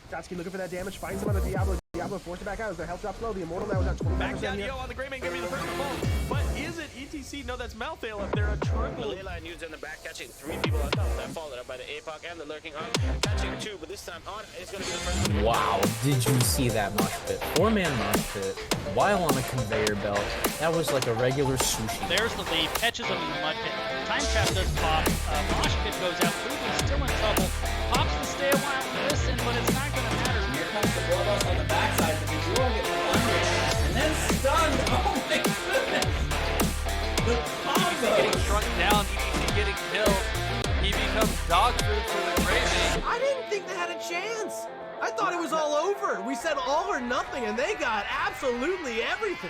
Satsuki looking for that damage, finds him on the Diablo. Diablo forced it back out as their health drops low. The Immortal now is at 25% Back down, here. Yo on the Greymane, gonna be the first to fall. But is it ETC? No, that's Malthael up there. A triple. Leyline used in the back, catching 3 people on top. That followed up by the APOC and the Lurking Hawk. Catching 2, but this time on is going to be the first one. Wow, did you see that mosh pit? 4-man mosh pit while on a conveyor belt. That was like a regular sushi. There's the lead, catches him in the mud pit. Time trap does pop. Mosh pit goes out. Ruben's still in trouble. Pops to stay a while to listen, but it's not going to matter. Here comes the Blowboss on the backside. The Visual gets blundered and then stunned. Oh my goodness! The combo! Getting shrunk down, ETC getting killed. He becomes dog food for the Greymane. I didn't think they had a chance. I thought it was all over. We said all or nothing, and they got absolutely everything.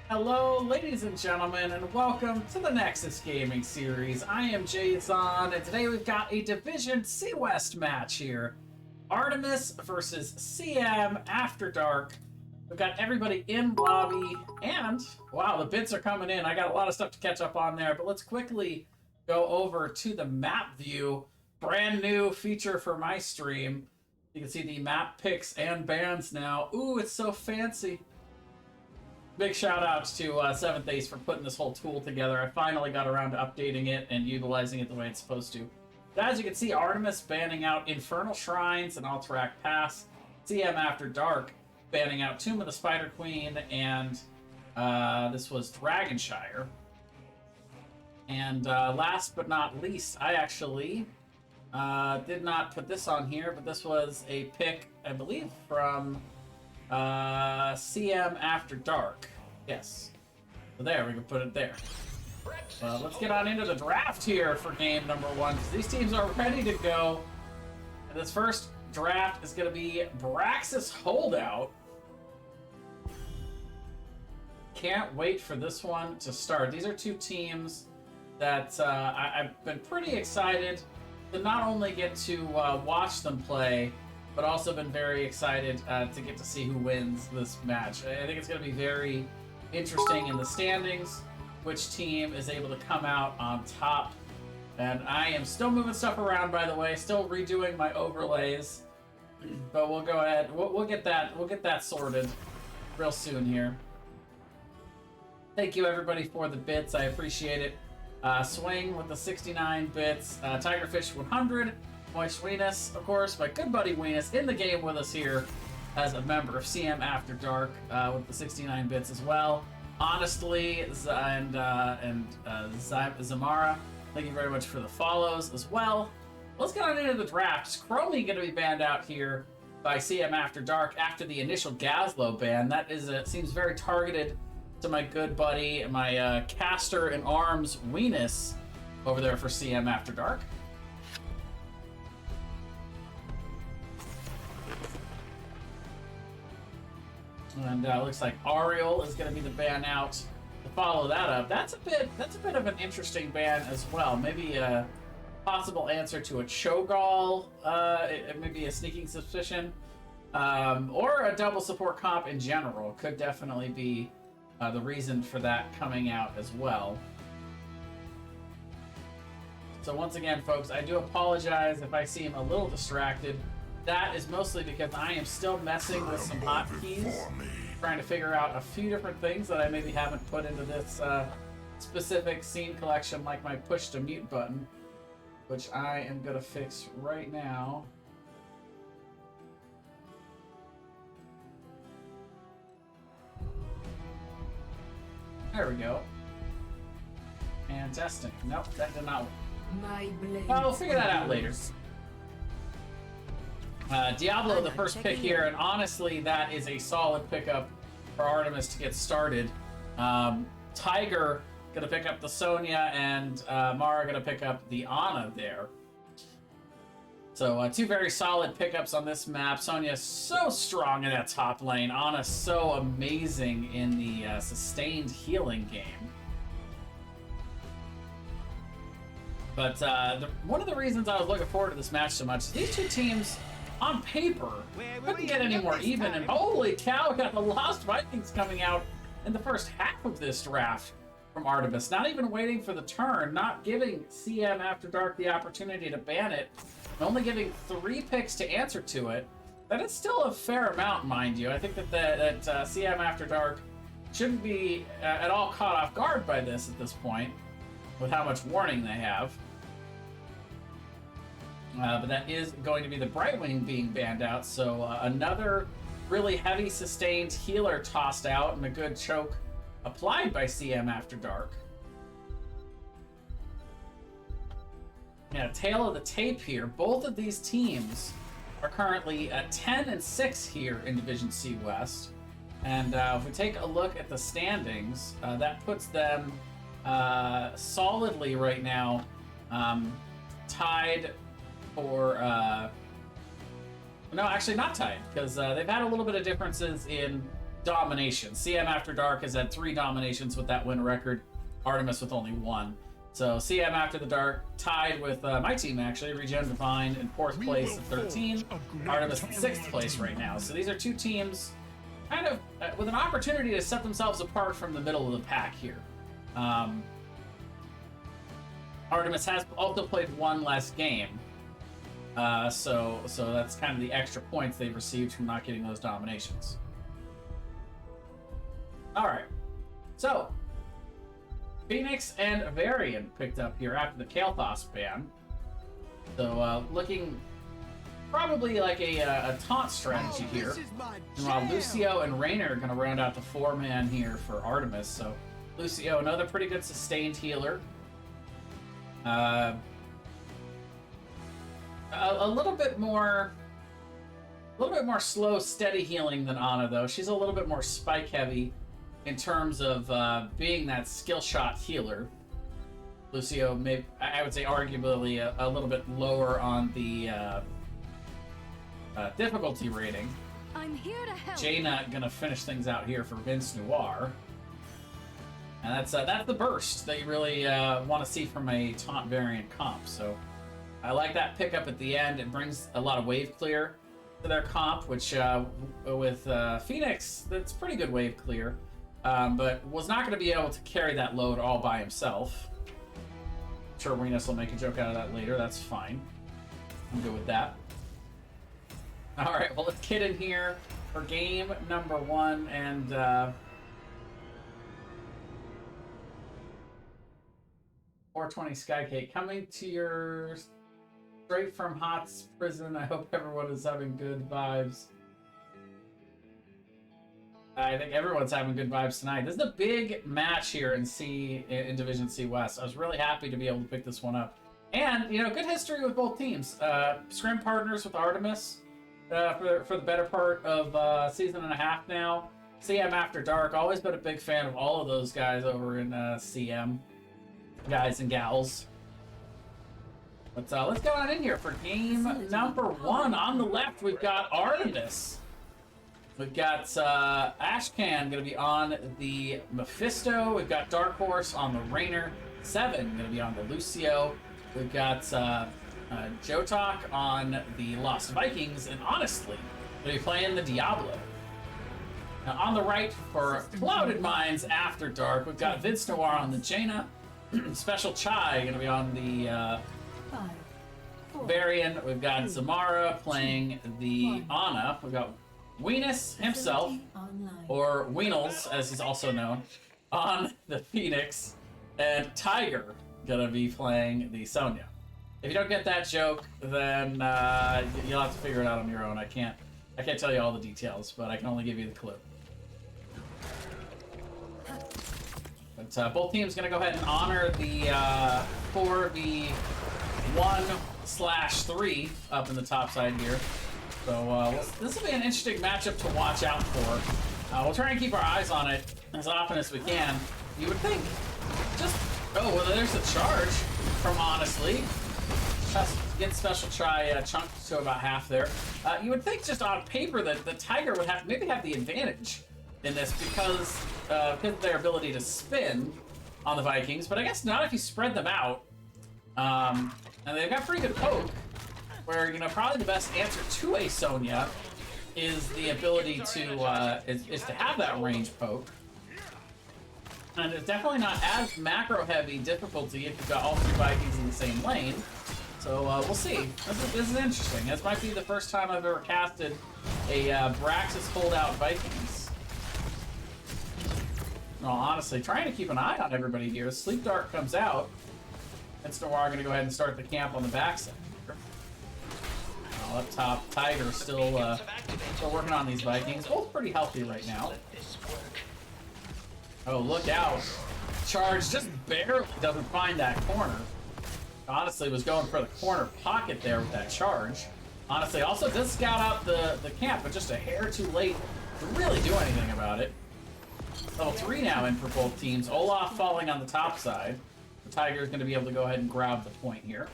Hello, ladies and gentlemen, and welcome to the Nexus Gaming Series. I am Jason, and today we've got a Division C West match here. Artemis versus CM After Dark. We've got everybody in lobby, and wow, the bits are coming in. I got a lot of stuff to catch up on there, but let's quickly go over to the map view. Brand new feature for my stream. You can see the map picks and bans now. Ooh, it's so fancy. Big shout outs to 7th Ace for putting this whole tool together. I finally got around to updating it and utilizing it the way it's supposed to. But as you can see, Artemis banning out Infernal Shrines and Alterac Pass. CM After Dark banning out Tomb of the Spider Queen, and this was Dragonshire. And last but not least, I actually did not put this on here, but this was a pick, I believe, from CM After Dark. Yes. So there, we can put it there. Let's get on into the draft here for game number 1, because these teams are ready to go. And this first draft is going to be Braxis Holdout. Can't wait for this one to start. These are two teams that I've been pretty excited to not only get to watch them play, but also been very excited to get to see who wins this match. I think it's going to be very interesting in the standings, which team is able to come out on top. And I am still moving stuff around, by the way, still redoing my overlays. But we'll go ahead. We'll get that sorted real soon here. Thank you everybody for the bits. I appreciate it. Swing with the 69 bits. Tigerfish 100. Moist Weenus, of course, my good buddy Weenus, in the game with us here as a member of CM After Dark with the 69 bits as well. Honestly, and Zamara, thank you very much for the follows as well. Let's get on into the draft. Is Chromie going to be banned out here by CM After Dark after the initial Gazlo ban? That is seems very targeted to my good buddy, my caster in arms Weenus over there for CM After Dark. And looks like Ariel is going to be the ban out to follow that up. That's a bit of an interesting ban as well. Maybe a possible answer to a Cho'Gall, maybe a sneaking suspicion, or a double support comp in general could definitely be the reason for that coming out as well. So once again, folks, I do apologize if I seem a little distracted. That is mostly because I am still messing with some hotkeys, trying to figure out a few different things that I maybe haven't put into this specific scene collection, like my push to mute button, which I am going to fix right now. There we go. And testing. Nope, that did not work. Well, we'll figure that out later. Diablo, the first pick here, and honestly, that is a solid pickup for Artemis to get started. Tiger gonna pick up the Sonya, and Mara gonna pick up the Ana there. So two very solid pickups on this map. Sonya so strong in that top lane. Ana so amazing in the sustained healing game. But one of the reasons I was looking forward to this match so much is these two teams, on paper, couldn't get any more even. And holy cow, we got the Lost Vikings coming out in the first half of this draft from Artemis. Not even waiting for the turn, not giving CM After Dark the opportunity to ban it, and only giving 3 picks to answer to it. That is still a fair amount, mind you. I think that CM After Dark shouldn't be at all caught off guard by this at this point, with how much warning they have. But that is going to be the Brightwing being banned out, so another really heavy sustained healer tossed out and a good choke applied by CM After Dark. Yeah, tail of the tape here. Both of these teams are currently at 10 and 6 here in Division C West. And if we take a look at the standings, that puts them solidly right now tied for... no, actually not tied, because they've had a little bit of differences in domination. CM After Dark has had 3 dominations with that win record, Artemis with only 1. So CM After the Dark tied with my team, actually, Regen Divine in 4th place at 13, Artemis in 6th place right now. So these are 2 teams kind of with an opportunity to set themselves apart from the middle of the pack here. Artemis has also played 1 less game. So that's kind of the extra points they've received from not getting those dominations. Alright, so Phoenix and Varian picked up here after the Kael'thas ban. So looking probably like a taunt strategy here. And while Lucio and Raynor are going to round out the 4-man here for Artemis. So Lucio, another pretty good sustained healer. A little bit more slow, steady healing than Ana, though. She's a little bit more spike heavy in terms of being that skill shot healer. Lucio, I would say, arguably a little bit lower on the difficulty rating. I'm here to help. Jaina gonna finish things out here for Vince Noir. And that's the burst that you really want to see from a taunt variant comp. So I like that pickup at the end. It brings a lot of wave clear to their comp, which with Phoenix, that's pretty good wave clear, but was not going to be able to carry that load all by himself. I'm sure Renus will make a joke out of that later. That's fine. I'm good with that. All right, well, let's get in here for game number 1, and 420 Skycake coming to your straight from Hot's prison. I hope everyone is having good vibes. I think everyone's having good vibes tonight. This is a big match here in Division C West. I was really happy to be able to pick this one up. And, you know, good history with both teams. Scrim partners with Artemis for the better part of a season and a half now. CM After Dark, always been a big fan of all of those guys over in CM. Guys and gals. But let's go on in here for game number 1. On the left, we've got Artemis. We've got Ashcan going to be on the Mephisto. We've got Dark Horse on the Raynor. 7 going to be on the Lucio. We've got Jotok on the Lost Vikings. And honestly, going to be playing the Diablo. Now, on the right for Clouded Minds After Dark, we've got Vince Noir on the Jaina. Special Chai going to be on the Varian. We've got Zamara playing the Ana. We've got Weenus himself, or Weenials, as he's also known, on the Phoenix. And Tiger going to be playing the Sonya. If you don't get that joke, then you'll have to figure it out on your own. I can't tell you all the details, but I can only give you the clue. But both teams going to go ahead and honor the 4v1/3 up in the top side here. So this will be an interesting matchup to watch out for. We'll try and keep our eyes on it as often as we can. You would think well, there's a charge from Honestly. Get Special Try chunked to about half there. You would think just on paper that the Tiger would maybe have the advantage in this because of their ability to spin on the Vikings, but I guess not if you spread them out. And they've got pretty good poke, where, you know, probably the best answer to a Sonya is the ability to is to have that range poke. And it's definitely not as macro-heavy difficulty if you've got all 3 Vikings in the same lane. So we'll see. This is interesting. This might be the first time I've ever casted a Braxis holdout Vikings. Well, honestly, trying to keep an eye on everybody here. Sleep Dark comes out. It's Noir going to go ahead and start the camp on the backside. Up top, Tiger still working on these Vikings. Both pretty healthy right now. Oh, look out. Charge just barely doesn't find that corner. Honestly, was going for the corner pocket there with that charge. Honestly, also does scout out the camp, but just a hair too late to really do anything about it. Level 3 now in for both teams. Olaf falling on the top side. The Tiger is going to be able to go ahead and grab the point here.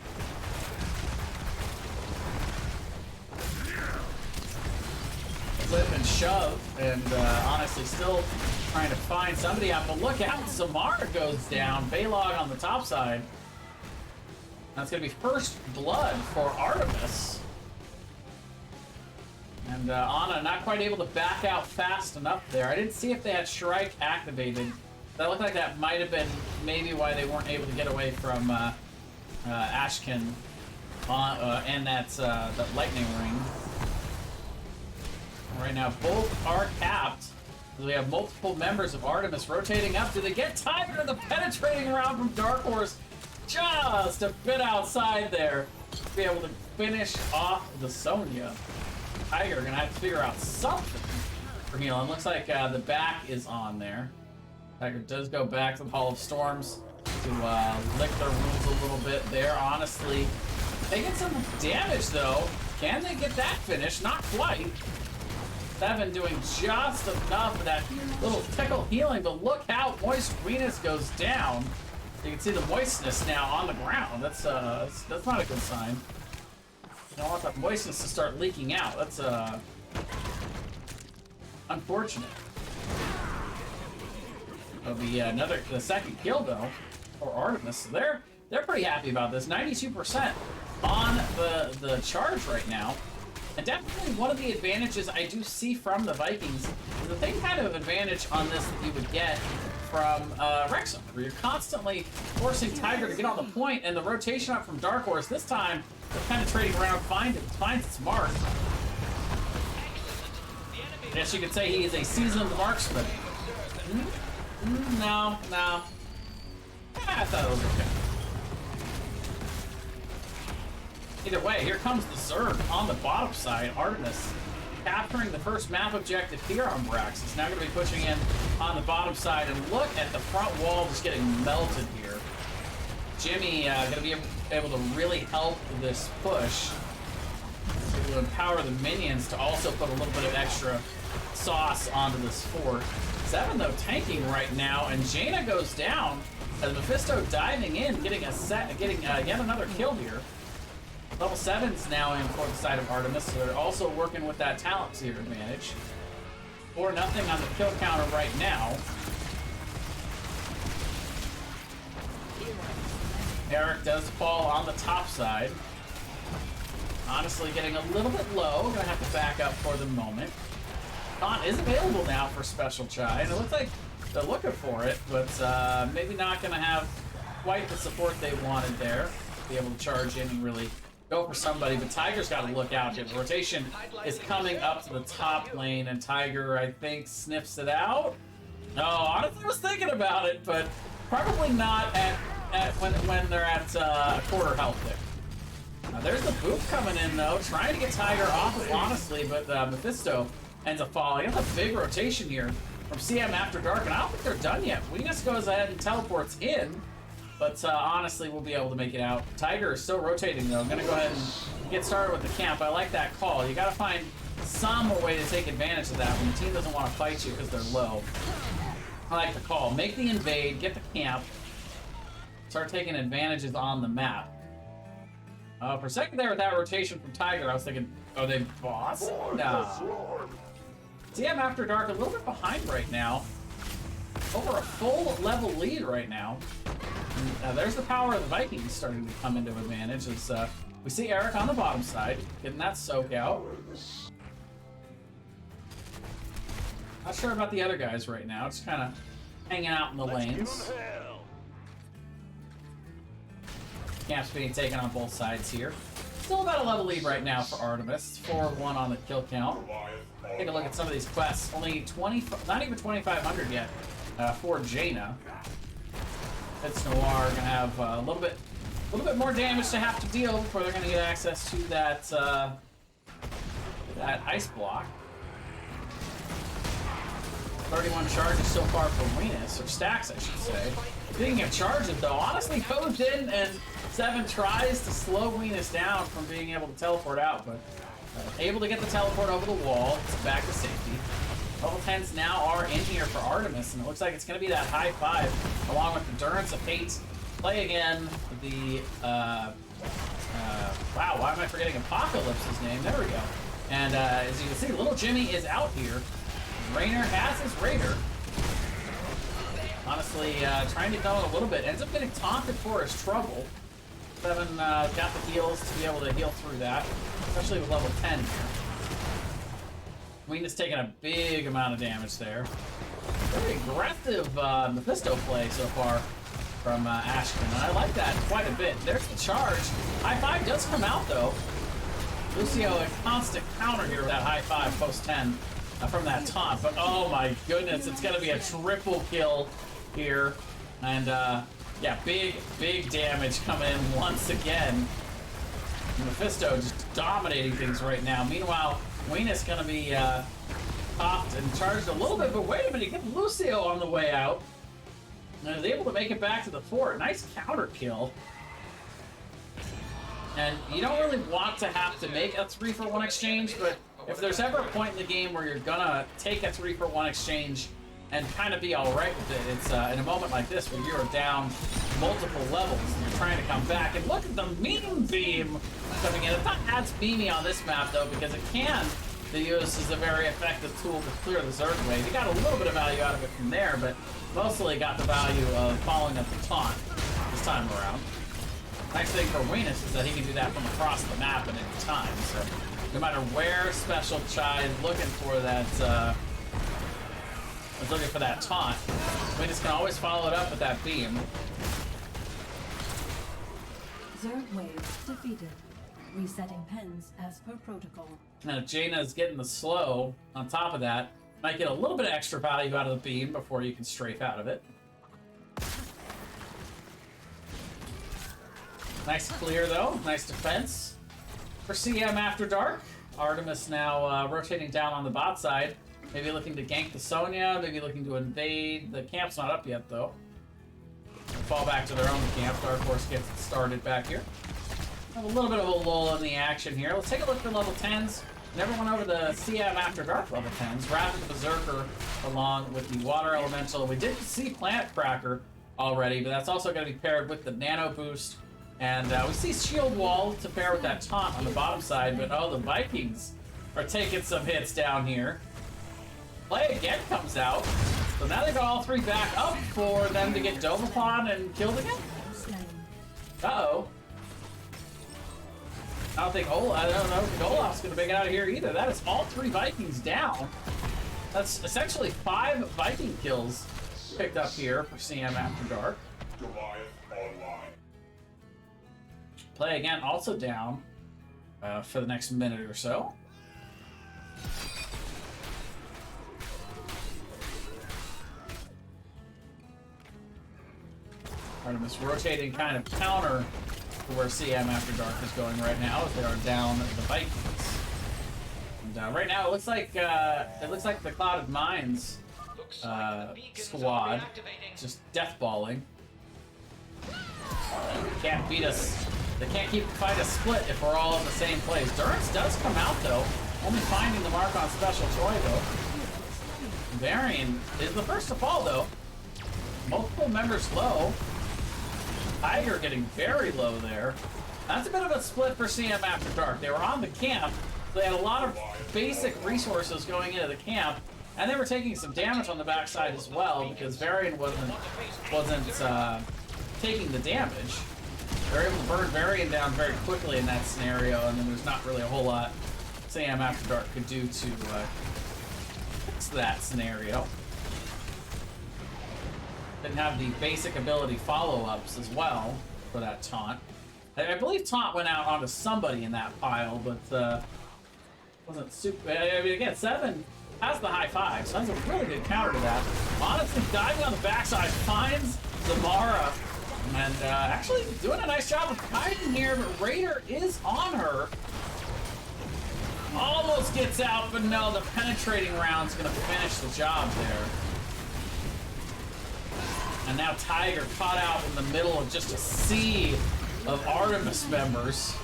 Flip and shove, and honestly still trying to find somebody out. But look out, Samara goes down. Baylog on the top side. That's going to be first blood for Artemis. And Anna not quite able to back out fast enough there. I didn't see if they had Shrike activated. That looked like that might have been maybe why they weren't able to get away from Ashkin and that lightning ring. Right now, both are capped. We have multiple members of Artemis rotating up. Do they get Tiger? The penetrating round from Dark Horse just a bit outside there to be able to finish off the Sonya. Tiger gonna have to figure out something for healing. Looks like the back is on there. Tiger does go back to the Hall of Storms to lick their wounds a little bit there. Honestly, they get some damage though. Can they get that finish? Not quite. 7 doing just enough of that little tickle healing, but look how Moist Venus goes down. You can see the moistness now on the ground. That's not a good sign. You don't want that moistness to start leaking out. That's unfortunate. That'll be the second kill though for Artemis. So they're pretty happy about this. 92% on the charge right now. And definitely one of the advantages I do see from the Vikings is the same kind of advantage on this that you would get from Wrexham, where you're constantly forcing Tiger to get on the point, and the rotation up from Dark Horse this time, the penetrating round finds its mark. I guess you could say he is a seasoned marksman. No. I thought it was okay. Either way, here comes the Zerg on the bottom side. Artemis capturing the first map objective here on Brax. It's now going to be pushing in on the bottom side, and look at the front wall just getting melted here. Jimmy going to be able to really help this push. Able to empower the minions to also put a little bit of extra sauce onto this fort. 7 though tanking right now, and Jaina goes down as Mephisto diving in, getting yet another kill here. Level 7's now in for the side of Artemis, so they're also working with that talent tier advantage. 4-0 on the kill counter right now. Eric does fall on the top side. Honestly, getting a little bit low. Gonna have to back up for the moment. Khan is available now for Special Chai, and it looks like they're looking for it, but maybe not gonna have quite the support they wanted there. Be able to charge in and really go for somebody, but Tiger's got to look out here. The rotation is coming up to the top lane, and Tiger, I think, sniffs it out. No, honestly, I was thinking about it, but probably not when they're at quarter health there. Now, there's the boot coming in, though, trying to get Tiger off, honestly, but Mephisto ends up falling. That's a big rotation here from CM After Dark, and I don't think they're done yet. Venus goes ahead and teleports in. But honestly, we'll be able to make it out. Tiger is still rotating, though. I'm going to go ahead and get started with the camp. I like that call. You got to find some way to take advantage of that when the team doesn't want to fight you because they're low. I like the call. Make the invade, get the camp, start taking advantages on the map. For a second there with that rotation from Tiger, I was thinking, oh, they boss? Nah. CM After Dark a little bit behind right now. Over a full level lead right now. There's the power of the Vikings starting to come into advantage as we see Eric on the bottom side, getting that soak out. Not sure about the other guys right now. Just kind of hanging out in the lanes. Camps being taken on both sides here. Still about a level lead right now for Artemis. 4-1 on the kill count. Take a look at some of these quests. Only 20, not even 2,500 yet for Jaina. It's Noir gonna have a little bit more damage to have to deal before they're gonna get access to that that ice block. 31 charges so far for Venus, or stacks, I should say. Speaking of charges, though, honestly goes in and 7 tries to slow Venus down from being able to teleport out, but able to get the teleport over the wall. It's back to safety. Level 10s now are in here for Artemis, and it looks like it's going to be that high 5, along with Endurance of Hate. Play again the, wow, why am I forgetting Apocalypse's name? There we go. And as you can see, little Jimmy is out here. Rainer has his Raider. Honestly, trying to go in a little bit. Ends up getting taunted for his trouble. 7 got the heals to be able to heal through that, especially with level 10 here. Venus taking a big amount of damage there. Very aggressive Mephisto play so far from Ashton, and I like that quite a bit. There's the charge. High 5 does come out, though. Lucio, a constant counter here with that high 5 post 10 from that taunt, but oh my goodness, it's going to be a triple kill here. And yeah, big damage coming in once again. Mephisto just dominating things right now. Meanwhile, Venus going to be popped and charged a little bit, but wait a minute, get Lucio on the way out. And is able to make it back to the fort. Nice counter kill. And you don't really want to have to make a 3-for-1 exchange, but if there's ever a point in the game where you're gonna take a 3-for-1 exchange and kind of be alright with it, it's in a moment like this where you're down multiple levels and you're trying to come back. And look at the meme beam coming in. It's not as beamy on this map though, because it can be used as a very effective tool to clear the Zerg wave. You got a little bit of value out of it from there, but mostly got the value of following up the taunt this time around. Nice thing for Venus is that he can do that from across the map at any time, so no matter where Special Chai is looking for that, taunt, Venus can always follow it up with that beam. Zerg wave defeated. Resetting pens as per protocol. Now Jaina's getting the slow on top of that. Might get a little bit of extra value out of the beam before you can strafe out of it. Nice clear though, nice defense. For CM After Dark, Artemis now rotating down on the bot side. Maybe looking to gank the Sonya, maybe looking to invade. The camp's not up yet though. Fall back to their own camp. Dark Horse gets it started back here. Have a little bit of a lull in the action here. Let's take a look for level 10s. Never went over the CM After Dark level 10s. Rapid Berserker along with the Water Elemental. We did see Planet Cracker already, but that's also going to be paired with the Nano Boost. And we see Shield Wall to pair with that taunt on the bottom side, but oh, the Vikings are taking some hits down here. Play Again comes out. So now they got all 3 back up for them to get dove upon and killed again. Uh-oh. I don't think Olaf's gonna make it out of here either. That is all 3 Vikings down. That's essentially 5 Viking kills picked up here for CM After Dark. Play Again also down for the next minute or so. Artemis rotating kind of counter to where CM After Dark is going right now, as they are down the Vikings. And right now it looks like the Clouded Mines squad just deathballing. Can't beat us. They can't keep the fight a split if we're all in the same place. Durance does come out though, only finding the mark on Special Choi though. Varian is the first to fall though. Multiple members low. Tiger getting very low there. That's a bit of a split for CM After Dark. They were on the camp, so they had a lot of basic resources going into the camp, and they were taking some damage on the backside as well because Varian wasn't taking the damage. They're able to burn Varian down very quickly in that scenario, and then there's not really a whole lot CM After Dark could do to fix that scenario. Didn't have the basic ability follow-ups as well for that taunt. I believe taunt went out onto somebody in that pile, but wasn't super. I mean, again, 7 has the high 5, so that's a really good counter to that. Honestly, diving on the backside finds Zamara, and actually doing a nice job of hiding here, but Raider is on her. Almost gets out, but no, the penetrating round's gonna finish the job there. And now Tiger caught out in the middle of just a sea of Artemis members.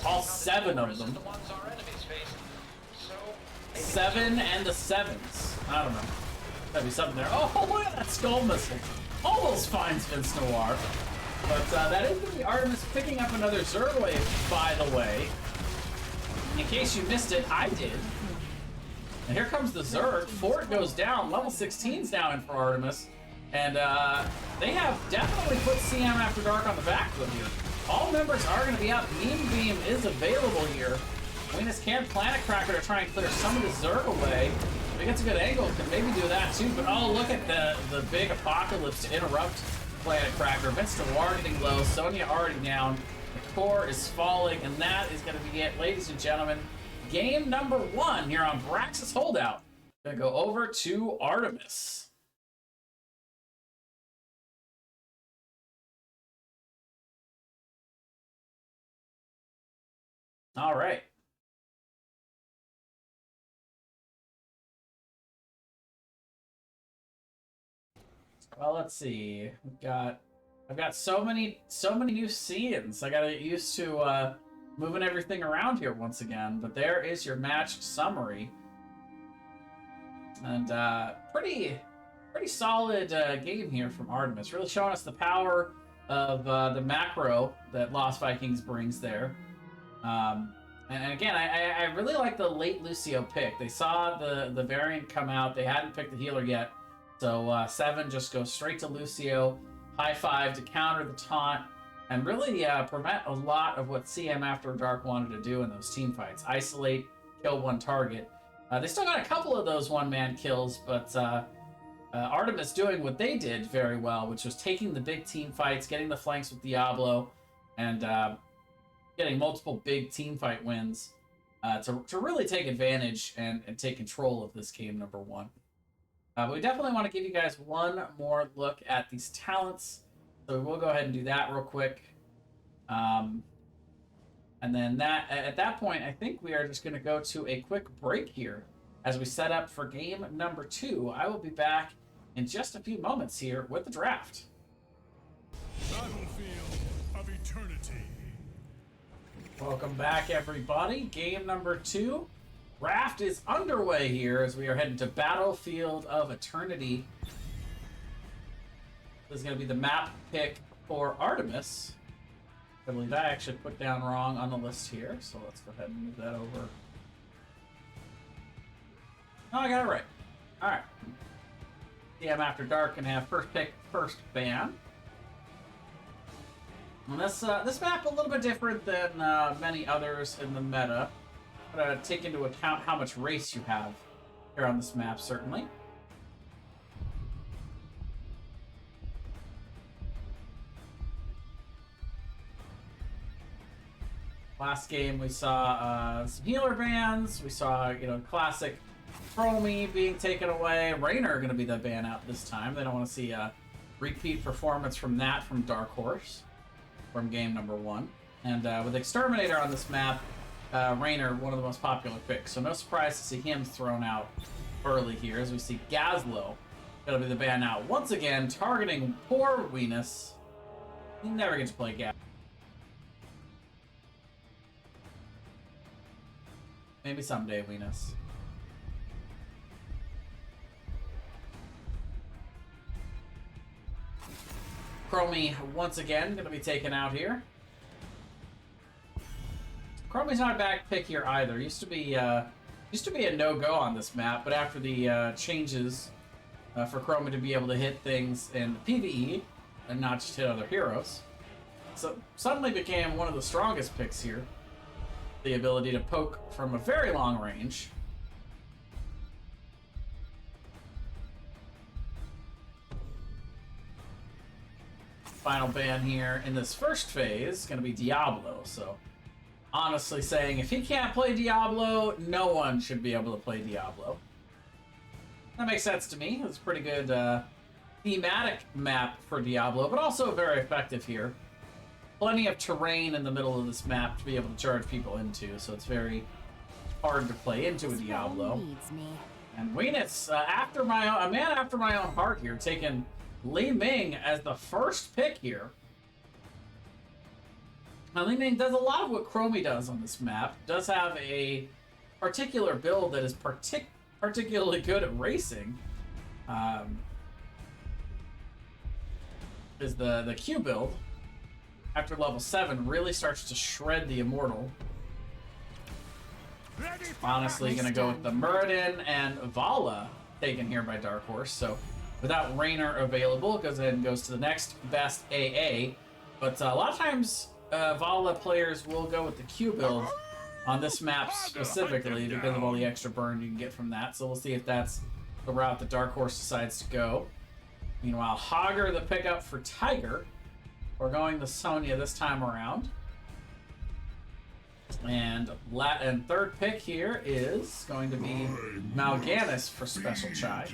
All 7 of them. 7 and the 7s. I don't know. Gotta be something there. Oh, look at that skull missile. Almost finds Vince Noir. But that is going to be Artemis picking up another Zerg wave, by the way. In case you missed it, I did. And here comes the Zerg. Fort goes down. Level 16's down in for Artemis. And they have definitely put CM After Dark on the back foot here. All members are going to be up. Meme Beam is available here. Venus can Planet Cracker to try and clear some of the Zerg away. If he gets a good angle, can maybe do that too. But oh, look at the big Apocalypse to interrupt Planet Cracker. Vince Noir getting low. Sonya already down. The core is falling. And that is going to be it, ladies and gentlemen. Game number 1 here on Braxis Holdout. Gonna go over to Artemis. All right. Well, let's see. I've got so many new scenes. I gotta get used to moving everything around here once again. But there is your match summary, and pretty solid game here from Artemis. Really showing us the power of the macro that Lost Vikings brings there. And again, I really like the late Lucio pick. They saw the variant come out. They hadn't picked the healer yet. So 7 just goes straight to Lucio. High 5 to counter the taunt. And really prevent a lot of what CM After Dark wanted to do in those team fights. Isolate, kill one target. They still got a couple of those one-man kills, but Artemis doing what they did very well, which was taking the big team fights, getting the flanks with Diablo, and getting multiple big team fight wins to really take advantage and take control of this game number 1. But we definitely want to give you guys one more look at these talents. So we'll go ahead and do that real quick. And then at that point, I think we are just going to go to a quick break here as we set up for game number 2. I will be back in just a few moments here with the draft. Battlefield of Eternity. Welcome back, everybody. Game number 2. Draft is underway here as we are heading to Battlefield of Eternity. This is going to be the map pick for Artemis. I believe I actually put down wrong on the list here, so let's go ahead and move that over. Oh, I got it right. All right. CM After Dark can have first pick, first ban. And this map a little bit different than many others in the meta. Take into account how much race you have here on this map, certainly. Last game we saw some healer bans. We saw, classic Chromie being taken away. Raynor going to be the ban out this time. They don't want to see a repeat performance from that from Dark Horse from game number 1. And with Exterminator on this map, Raynor, one of the most popular picks. So no surprise to see him thrown out early here as we see Gazlo going to be the ban out. Once again, targeting poor Venus. He never gets to play Gaz. Maybe someday, Venus. Chromie, once again, going to be taken out here. Chromie's not a bad pick here either. Used to be a no-go on this map, but after the changes for Chromie to be able to hit things in PvE and not just hit other heroes, so suddenly became one of the strongest picks here. The ability to poke from a very long range. Final ban here in this first phase is going to be Diablo. So, honestly saying, if he can't play Diablo, no one should be able to play Diablo. That makes sense to me. It's a pretty good thematic map for Diablo, but also very effective here. Plenty of terrain in the middle of this map to be able to charge people into, so it's very hard to play into a Diablo. And Weenus, a man after my own heart here, taking Li Ming as the first pick here. Now, Li Ming does a lot of what Chromie does on this map. Does have a particular build that is particularly good at racing. Is the Q build. After level 7, really starts to shred the Immortal. Honestly, gonna go with the Muradin and Vala taken here by Dark Horse. So without Raynor available, goes ahead and goes to the next best AA. But a lot of times, Vala players will go with the Q build on this map specifically because of all the extra burn you can get from that. So we'll see if that's the route that Dark Horse decides to go. Meanwhile, Hogger the pickup for Tiger. We're going to Sonya this time around. And third pick here is going to be Mal'Ganis for Special Chai.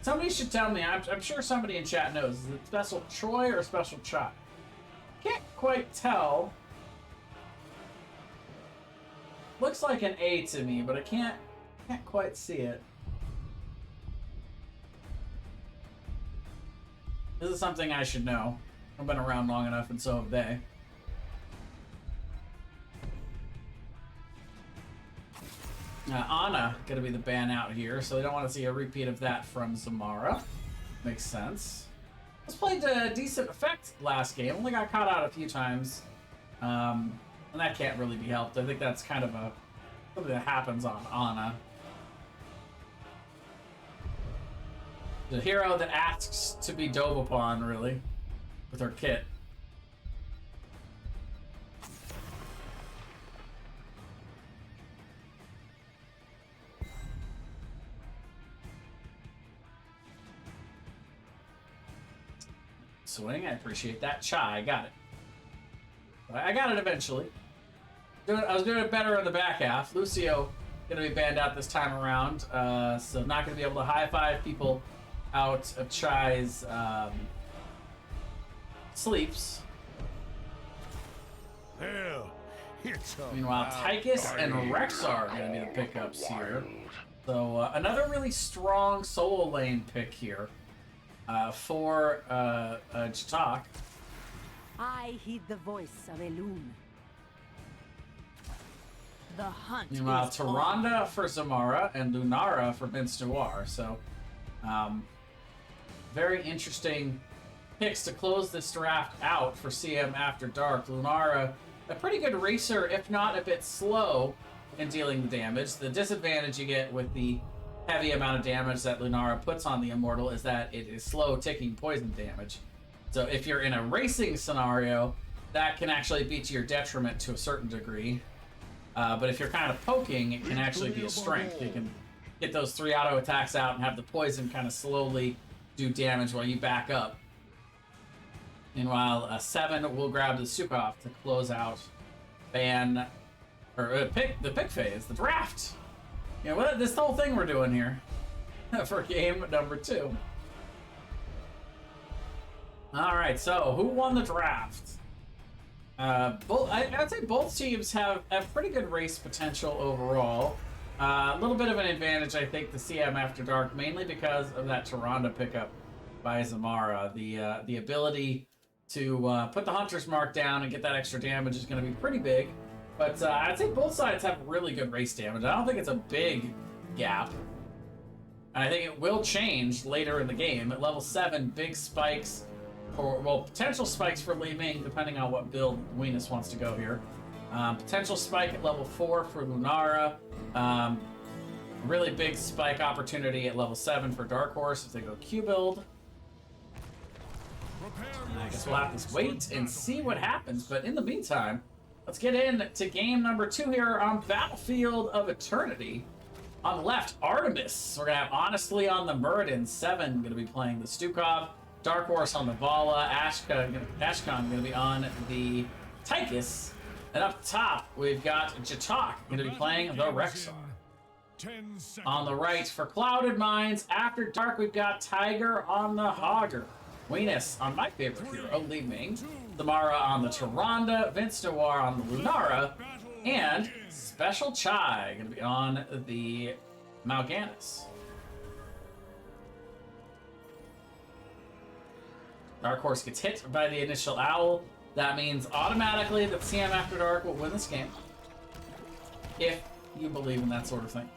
Somebody should tell me, I'm sure somebody in chat knows, is it Special Choi or Special Chai? Can't quite tell. Looks like an A to me, but I can't quite see it. This is something I should know. I've been around long enough, and so have they. Ana gonna be the ban out here, so they don't want to see a repeat of that from Zamara. Makes sense. This played to decent effect last game. Only got caught out a few times, and that can't really be helped. I think that's kind of something that happens on Ana. The hero that asks to be dove upon, really, with her kit. Swing, I appreciate that. Chai, I got it. I got it eventually. I was doing it better in the back half. Lucio gonna be banned out this time around, so not gonna be able to high-five people out of Chai's sleeps. Meanwhile, Tychus and Rexar are going to be the pickups here. So another really strong solo lane pick here for Jatak. I heed the voice of Elune. The hunt. Meanwhile, Tyrande for Zamara and Lunara for Vince Noir. So very interesting picks to close this draft out for CM After Dark. Lunara, a pretty good racer, if not a bit slow in dealing the damage. The disadvantage you get with the heavy amount of damage that Lunara puts on the Immortal is that it is slow ticking poison damage. So if you're in a racing scenario, that can actually be to your detriment to a certain degree. But if you're kind of poking, it can actually be a strength. You can get those 3 auto attacks out and have the poison kind of slowly do damage while you back up. Meanwhile, 7 will grab the Sukhov to close out the pick phase, the draft. You know, this whole thing we're doing here for game number 2. All right, so who won the draft? I'd say both teams have pretty good race potential overall. A little bit of an advantage, I think, to CM After Dark, mainly because of that Tyrande pickup by Zamara. The ability to put the Hunter's Mark down and get that extra damage is going to be pretty big. But I'd say both sides have really good race damage. I don't think it's a big gap. And I think it will change later in the game. At level 7, big spikes, potential spikes for Li Ming, depending on what build Weenus wants to go here. Potential spike at level 4 for Lunara. Really big spike opportunity at level 7 for Dark Horse if they go Q build. I guess we'll have to wait and see what happens. But in the meantime, let's get into game number 2 here on Battlefield of Eternity. On the left, Artemis. We're going to have Honestly on the Muradin. 7 going to be playing the Stukov. Dark Horse on the Vala, Ashkan going to be on the Tychus, and up top we've got Jatak going to be playing the Rexar. 10 seconds. On the right for Clouded Minds, After Dark we've got Tiger on the Hogger, Weenus on my favorite hero, Li Ming, Samara on the Tyrande, Vince Noir on the Lunara, and Special Chai going to be on the Mal'Ganis. Dark Horse gets hit by the initial owl. That means automatically that CM After Dark will win this game. If you believe in that sort of thing.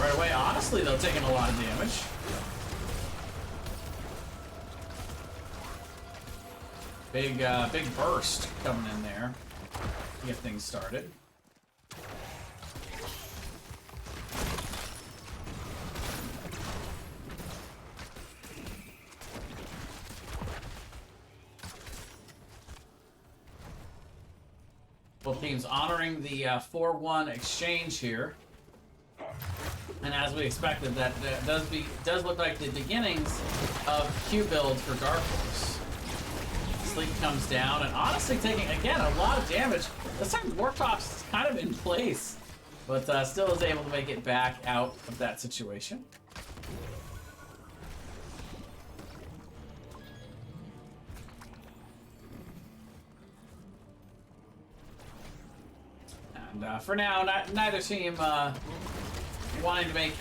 Right away, honestly, though, taking a lot of damage. Big burst coming in there to get things started. Both teams honoring the 4-1 exchange here. And as we expected, that does look like the beginnings of Q build for Dark Horse. Sleep comes down, and honestly taking, again, a lot of damage. This time Wartop's kind of in place, but still is able to make it back out of that situation. And for now, neither team wanting to make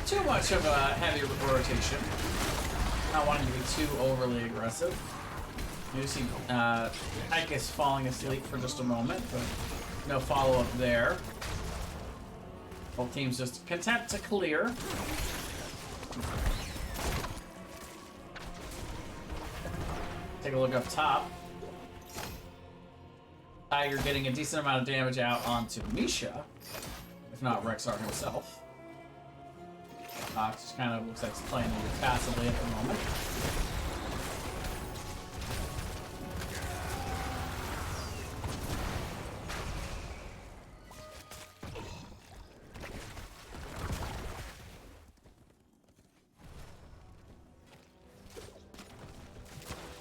too much of a heavy rotation. Not wanting to be too overly aggressive. You see Tychus falling asleep for just a moment, but no follow-up there. Both teams just content to clear. Take a look up top. Tiger getting a decent amount of damage out onto Misha, if not Rexar himself. Just kind of looks like he's playing a little passively at the moment.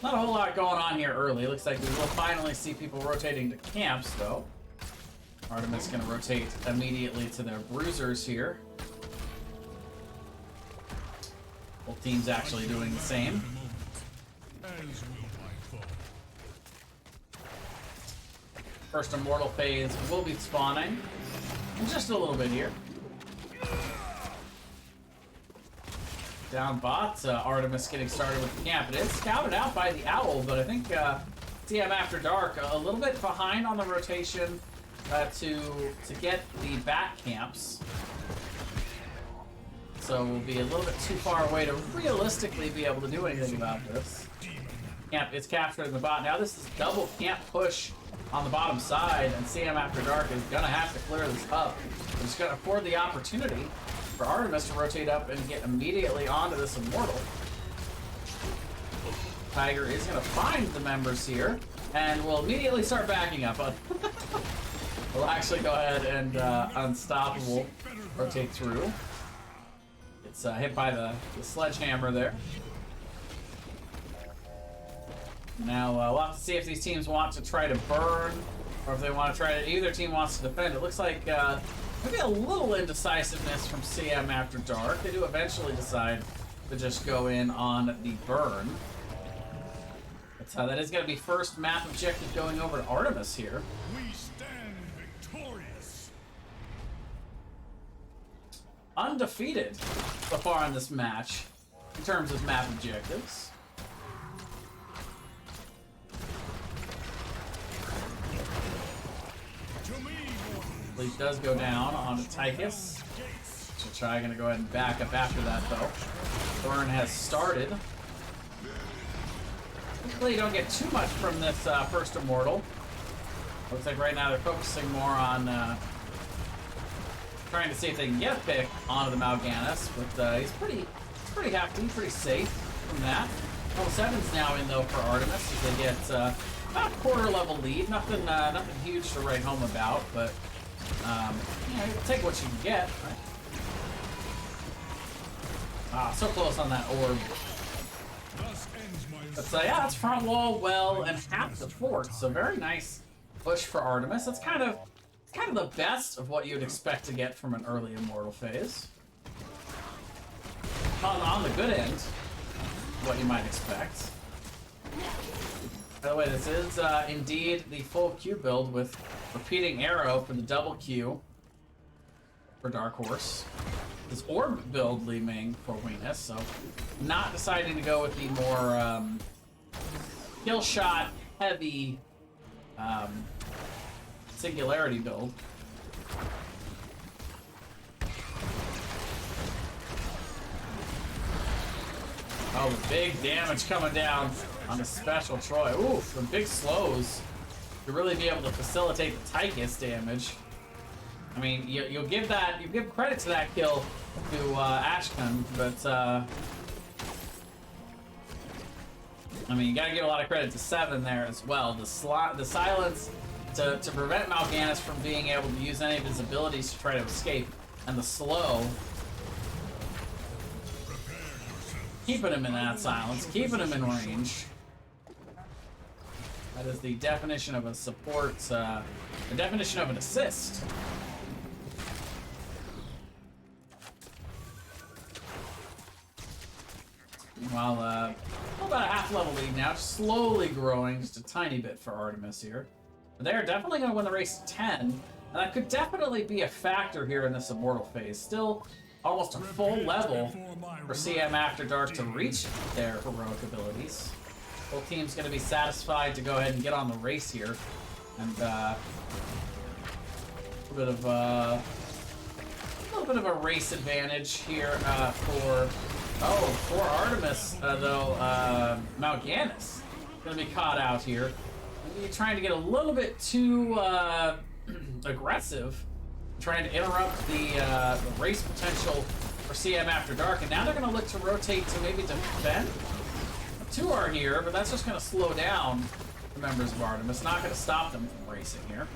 Not a whole lot going on here early. Looks like we will finally see people rotating to camps, though. Artemis going to rotate immediately to their bruisers here. Both teams actually doing the same. First Immortal phase will be spawning in just a little bit here. Down bot, Artemis getting started with the camp. It is scouted out by the Owl, but I think TM After Dark a little bit behind on the rotation to get the back camps. So we'll be a little bit too far away to realistically be able to do anything about this. Camp is captured in the bot. Now this is double camp push on the bottom side, and CM After Dark is gonna have to clear this up. It's gonna afford the opportunity for Artemis to rotate up and get immediately onto this Immortal. Tiger is gonna find the members here, and will immediately start backing up. We'll actually go ahead and Unstoppable rotate through. It's hit by the sledgehammer there. Now we'll have to see if these teams want to try to burn, or if they want to try to. Either team wants to defend. It looks like maybe a little indecisiveness from CM After Dark. They do eventually decide to just go in on the burn. But that is going to be first map objective going over to Artemis here. We stand victorious. Undefeated so far in this match in terms of map objectives. Leaf does go down onto Tychus. Chai gonna go ahead and back up after that though. Burn has started. Hopefully you don't get too much from this first Immortal. Looks like right now they're focusing more on trying to see if they can get a pick onto the Mal'Ganis, but he's pretty hefty, pretty safe from that. Level 7's now in though for Artemis as they get about a quarter level lead. Nothing huge to write home about, but you know, take what you can get, right? Ah, so close on that orb. But yeah, that's front wall well and half the fort. So very nice push for Artemis. That's kind of the best of what you'd expect to get from an early Immortal phase. On the good end, what you might expect. By the way, this is indeed the full Q build with repeating arrow for the double Q for Dark Horse. This orb build Li Ming for Venus, so not deciding to go with the more kill shot heavy singularity build. Oh, the big damage coming down on the special Troy. Ooh, some big slows to really be able to facilitate the Tychus damage. I mean, you give credit to that kill to Ashkan, but I mean, you gotta give a lot of credit to Seven there as well. The silence to prevent Mal'Ganis from being able to use any of his abilities to try to escape, and the slow keeping him in that silence, keeping him in range. That is the definition of a support, the definition of an assist. Meanwhile, about a half level lead now, just slowly growing just a tiny bit for Artemis here. But they're definitely going to win the race 10, and that could definitely be a factor here in this Immortal phase. Still almost a full level for CM After Dark to reach their heroic abilities. Both teams going to be satisfied to go ahead and get on the race here, and a little bit of a race advantage here for Artemis, though. Mal'Ganis going to be caught out here. Maybe trying to get a little bit too aggressive, trying to interrupt the race potential for CM After Dark, and now they're going to look to rotate to maybe defend. Two are here, but that's just going to slow down the members of Artemis. Not going to stop them from racing here.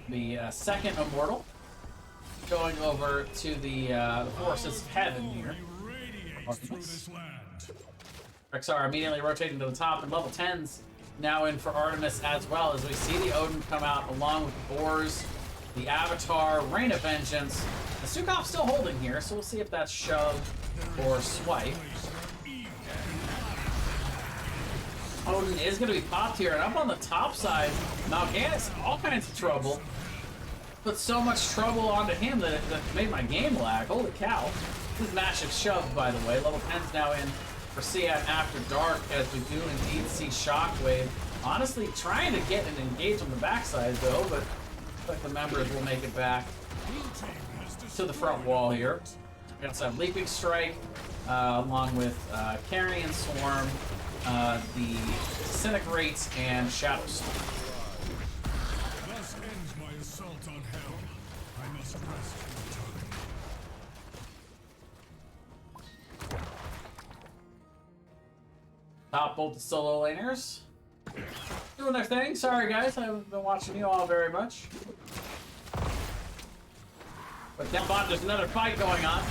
The second Immortal going over to the forces of heaven here. Rexar immediately rotating to the top, and level 10's now in for Artemis as well, as we see the Odin come out along with the Boars, the Avatar, Rain of Vengeance. The Sukop's still holding here, so we'll see if that's shove or swipe. Odin is going to be popped here, and up on the top side, Mal'Ganis all kinds of trouble. Put so much trouble onto him that it made my game lag. Holy cow. This is massive shove, by the way. Level 10's now in for CM After Dark, as we do indeed see Shockwave. Honestly, trying to get an engage on the backside, though, but looks like the members will make it back to the front wall here. We also have Leaping Strike, along with Carrion Swarm, the Disintegrate, and Shadow Storm. Thus ends my assault on hell. I must rest for time. Top both the solo laners doing their thing. Sorry guys, I haven't been watching you all very much. But down bottom, there's another fight going on.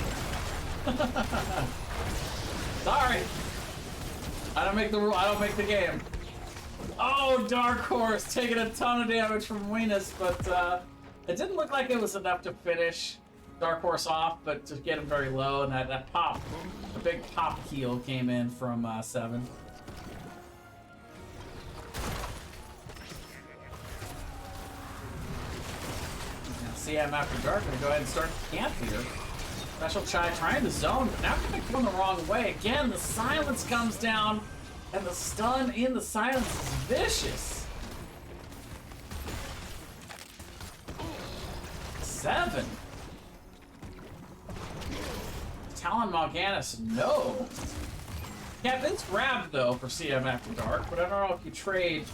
Sorry. I don't make the rule. I don't make the game. Oh, Dark Horse taking a ton of damage from Venus, but it didn't look like it was enough to finish Dark Horse off, but to get him very low, and that pop, a big pop heal came in from Seven. CM After Dark gonna go ahead and start the camp here. Special Chai trying the zone, but now kind of going the wrong way. Again, the silence comes down, and the stun in the silence is vicious. 7. Talon Mal'Ganis, no. Yeah, it's grabbed though for CM After Dark, but I don't know if you trade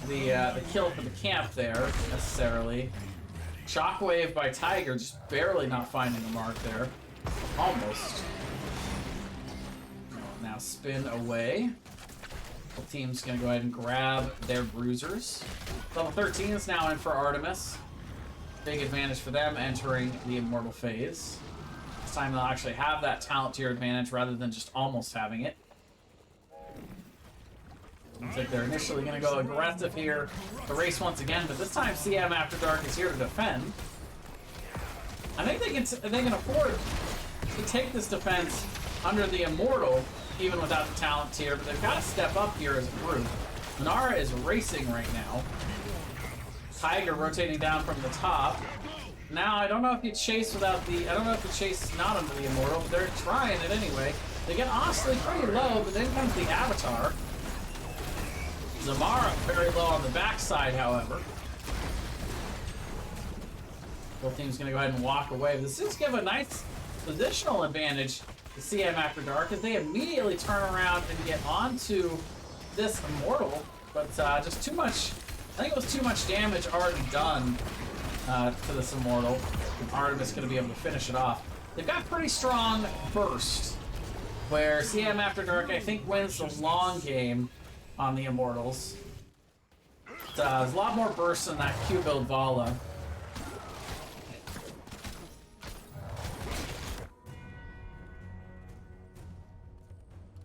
the kill for the camp there necessarily. Shockwave by Tiger, just barely not finding the mark there. Almost. Now spin away. The team's gonna go ahead and grab their bruisers. Level 13 is now in for Artemis. Big advantage for them entering the Immortal phase. This time they'll actually have that talent tier advantage rather than just almost having it. Looks like they're initially going to go aggressive here to race once again, but this time CM After Dark is here to defend. I think they can afford to take this defense under the Immortal, even without the talent tier, but they've got to step up here as a group. Nara is racing right now. Tiger rotating down from the top. Now, I don't know if you chase without the... I don't know if you chase not under the Immortal, but they're trying it anyway. They get honestly pretty low, but then comes the Avatar. Zamara very low on the backside, however. Both teams going to go ahead and walk away. This does give a nice positional advantage to CM After Dark as they immediately turn around and get onto this Immortal, but just too much... I think it was too much damage already done to this Immortal. And Artemis going to be able to finish it off. They've got pretty strong burst, where CM After Dark, I think, wins the long game on the Immortals. There's a lot more burst than that Q-build Vala.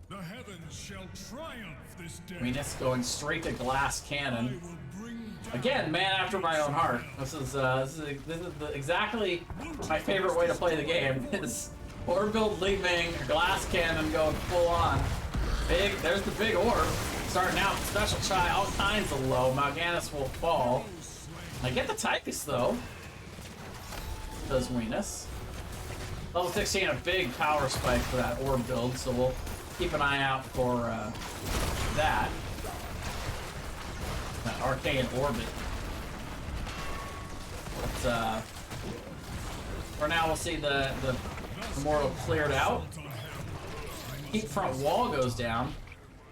The heavens shall triumph this day. Venus going straight to Glass Cannon. Again, man after my own heart. This is exactly my favorite way to play the game. Is orb build leaving, Glass Cannon going full on. Big, there's the big orb. Starting out, special try, all kinds of low. Mal'Ganis will fall. I get the Tychus though. Does Venus. Level 16, a big power spike for that orb build, so we'll keep an eye out for that. That arcane orbit. But, for now, we'll see the Immortal cleared out. Heat front wall goes down.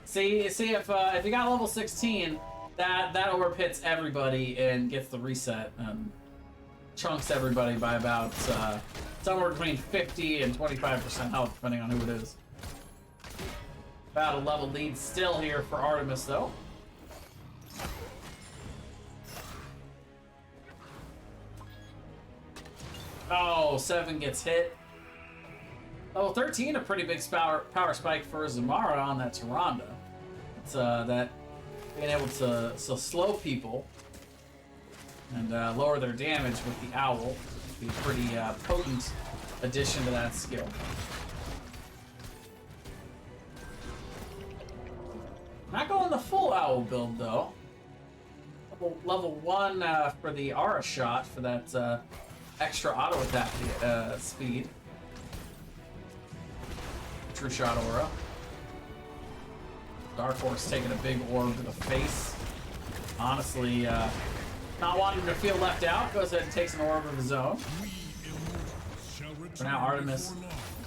See if you got level 16, that orb hits everybody and gets the reset and chunks everybody by about somewhere between 50 and 25% health, depending on who it is. About a level lead still here for Artemis, though. Oh, 7 gets hit. Level 13, a pretty big power spike for Zamara on that Tyrande. It's that being able to slow people and lower their damage with the Owl. Be a pretty potent addition to that skill. Not going the full Owl build though. Level 1 for the Aura shot for that extra auto attack speed. True shot aura. Dark Horse taking a big orb to the face. Honestly, not wanting to feel left out, goes ahead and takes an orb of his own. For now, Artemis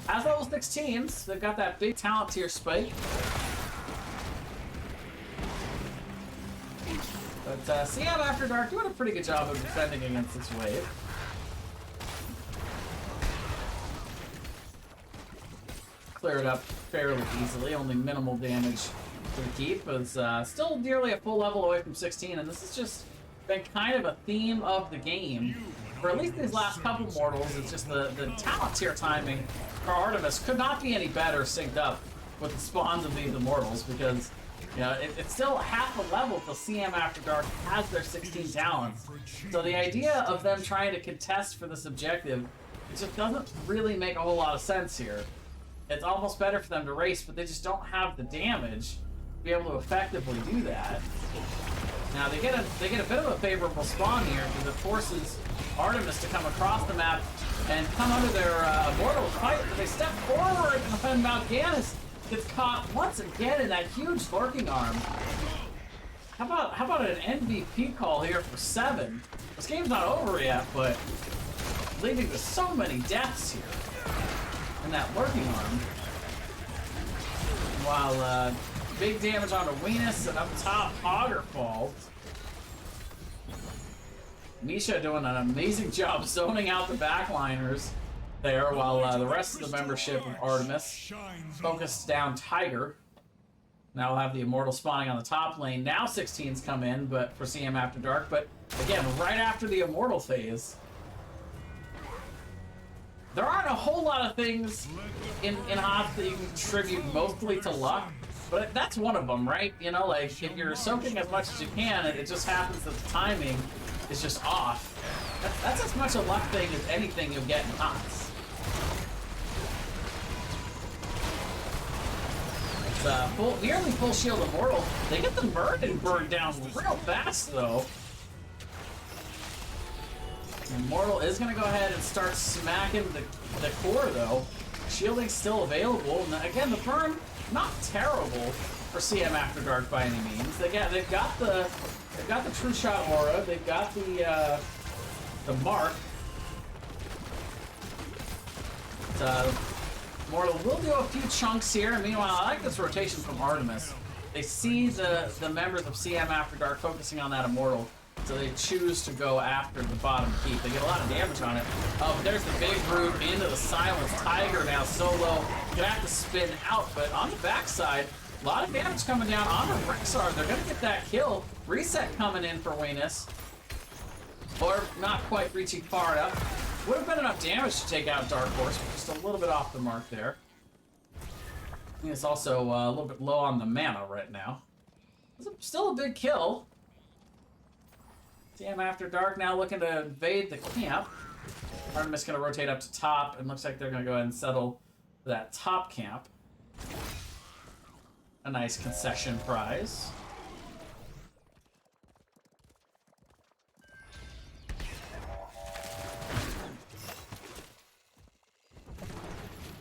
has level 16s. They've got that big talent tier spike. But CM After Dark doing a pretty good job of defending against this wave. Clear it up fairly easily, only minimal damage to the keep, but it's still nearly a full level away from 16, and this has just been kind of a theme of the game. For at least these last couple mortals, it's just the talent tier timing for Artemis could not be any better synced up with the spawns of these immortals, because you know, it's still half a level till CM After Dark has their 16 talents. So the idea of them trying to contest for this objective, it just doesn't really make a whole lot of sense here. It's almost better for them to race, but they just don't have the damage to be able to effectively do that. Now they get a bit of a favorable spawn here because it forces Artemis to come across the map and come under their immortal fight. But they step forward and Mal'Ganis gets caught once again in that huge lurking arm. How about an MVP call here for 7? This game's not over yet, but leading to so many deaths here. And that lurking arm. While big damage onto Venus and up top Augur falls. Misha doing an amazing job zoning out the backliners there, while the rest of the membership of Artemis focused down Tiger. Now we'll have the Immortal spawning on the top lane. Now 16s come in, but for CM After Dark, but again, right after the Immortal phase. there aren't a whole lot of things in Hobbs that you can contribute mostly to luck, but that's one of them, right? You know, like, if you're soaking as much as you can, and it just happens that the timing is just off, that's as much a luck thing as anything you'll get in Hobbs. It's nearly full shield Immortal. They get the Murden burned down real fast, though. Immortal is going to go ahead and start smacking the core, though. Shielding's still available. And again, the burn, not terrible for CM After Dark by any means. They've got the True Shot Aura. They've got the Mark. Immortal will do a few chunks here. And meanwhile, I like this rotation from Artemis. They see the members of CM After Dark focusing on that Immortal, so they choose to go after the bottom keep. They get a lot of damage on it. Oh, there's the big root into the Silence. Tiger now solo. Gonna have to spin out, but on the backside, a lot of damage coming down on the Rexar. They're gonna get that kill. Reset coming in for Wenis. Or not quite reaching far enough. Would have been enough damage to take out Dark Horse, but just a little bit off the mark there. I think it's also a little bit low on the mana right now. It's still a big kill. CM After Dark now looking to invade the camp. Artemis going to rotate up to top, and looks like they're going to go ahead and settle that top camp. A nice concession prize.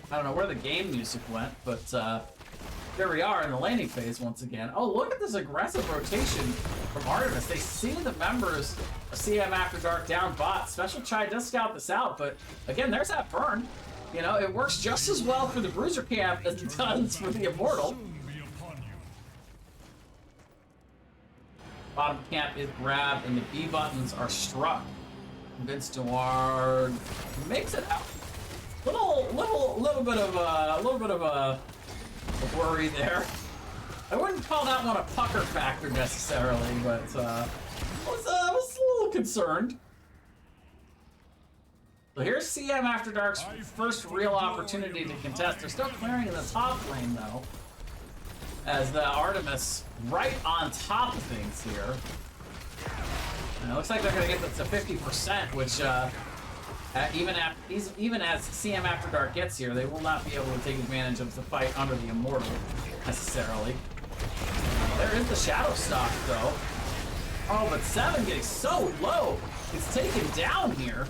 I don't know where the game music went, but there we are in the laning phase once again. Oh, look at this aggressive rotation from Artemis. They see the members of CM After Dark down bot. Special Chai does scout this out, but again, there's that burn. You know, it works just as well for the Bruiser camp as it does for the Immortal. Bottom camp is grabbed, and the B buttons are struck. Vince Noir makes it out. Little bit of a worry there. I wouldn't call that one a pucker factor necessarily, but I was a little concerned. So here's CM After Dark's first real opportunity to contest. They're still clearing in the top lane though, as the Artemis right on top of things here. And it looks like they're going to get this to 50%, which even as CM After Dark gets here, they will not be able to take advantage of the fight under the Immortal, necessarily. There is the Shadow Stalk, though. Oh, but 7 getting so low. It's taken down here.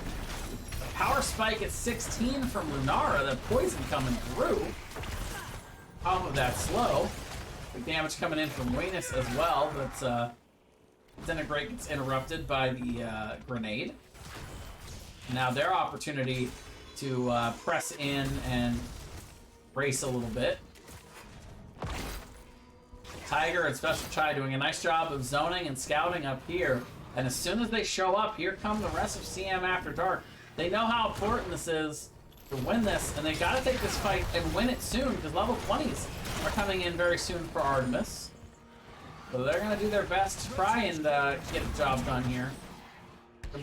The Power Spike at 16 from Lunara, the poison coming through. Top of that slow. Big damage coming in from Wenis as well, but Disintegrate gets interrupted by the grenade. Now their opportunity to press in and race a little bit. Tiger and Special Chai doing a nice job of zoning and scouting up here. And as soon as they show up, here come the rest of CM After Dark. They know how important this is to win this, and they got to take this fight and win it soon, because level 20s are coming in very soon for Artemis. So they're going to do their best to try and get a job done here.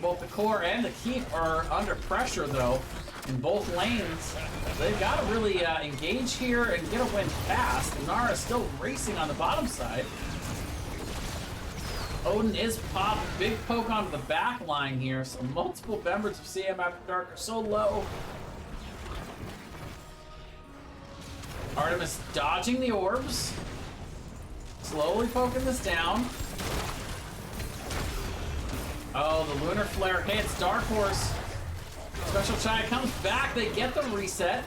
Both the core and the keep are under pressure, though, in both lanes. They've got to really engage here and get a win fast. Nara still racing on the bottom side. Odin is popped. Big poke onto the back line here. So multiple members of CM After Dark are so low. Artemis dodging the orbs. Slowly poking this down. Oh, the Lunar Flare hits. Dark Horse. Special Chai comes back. They get the reset.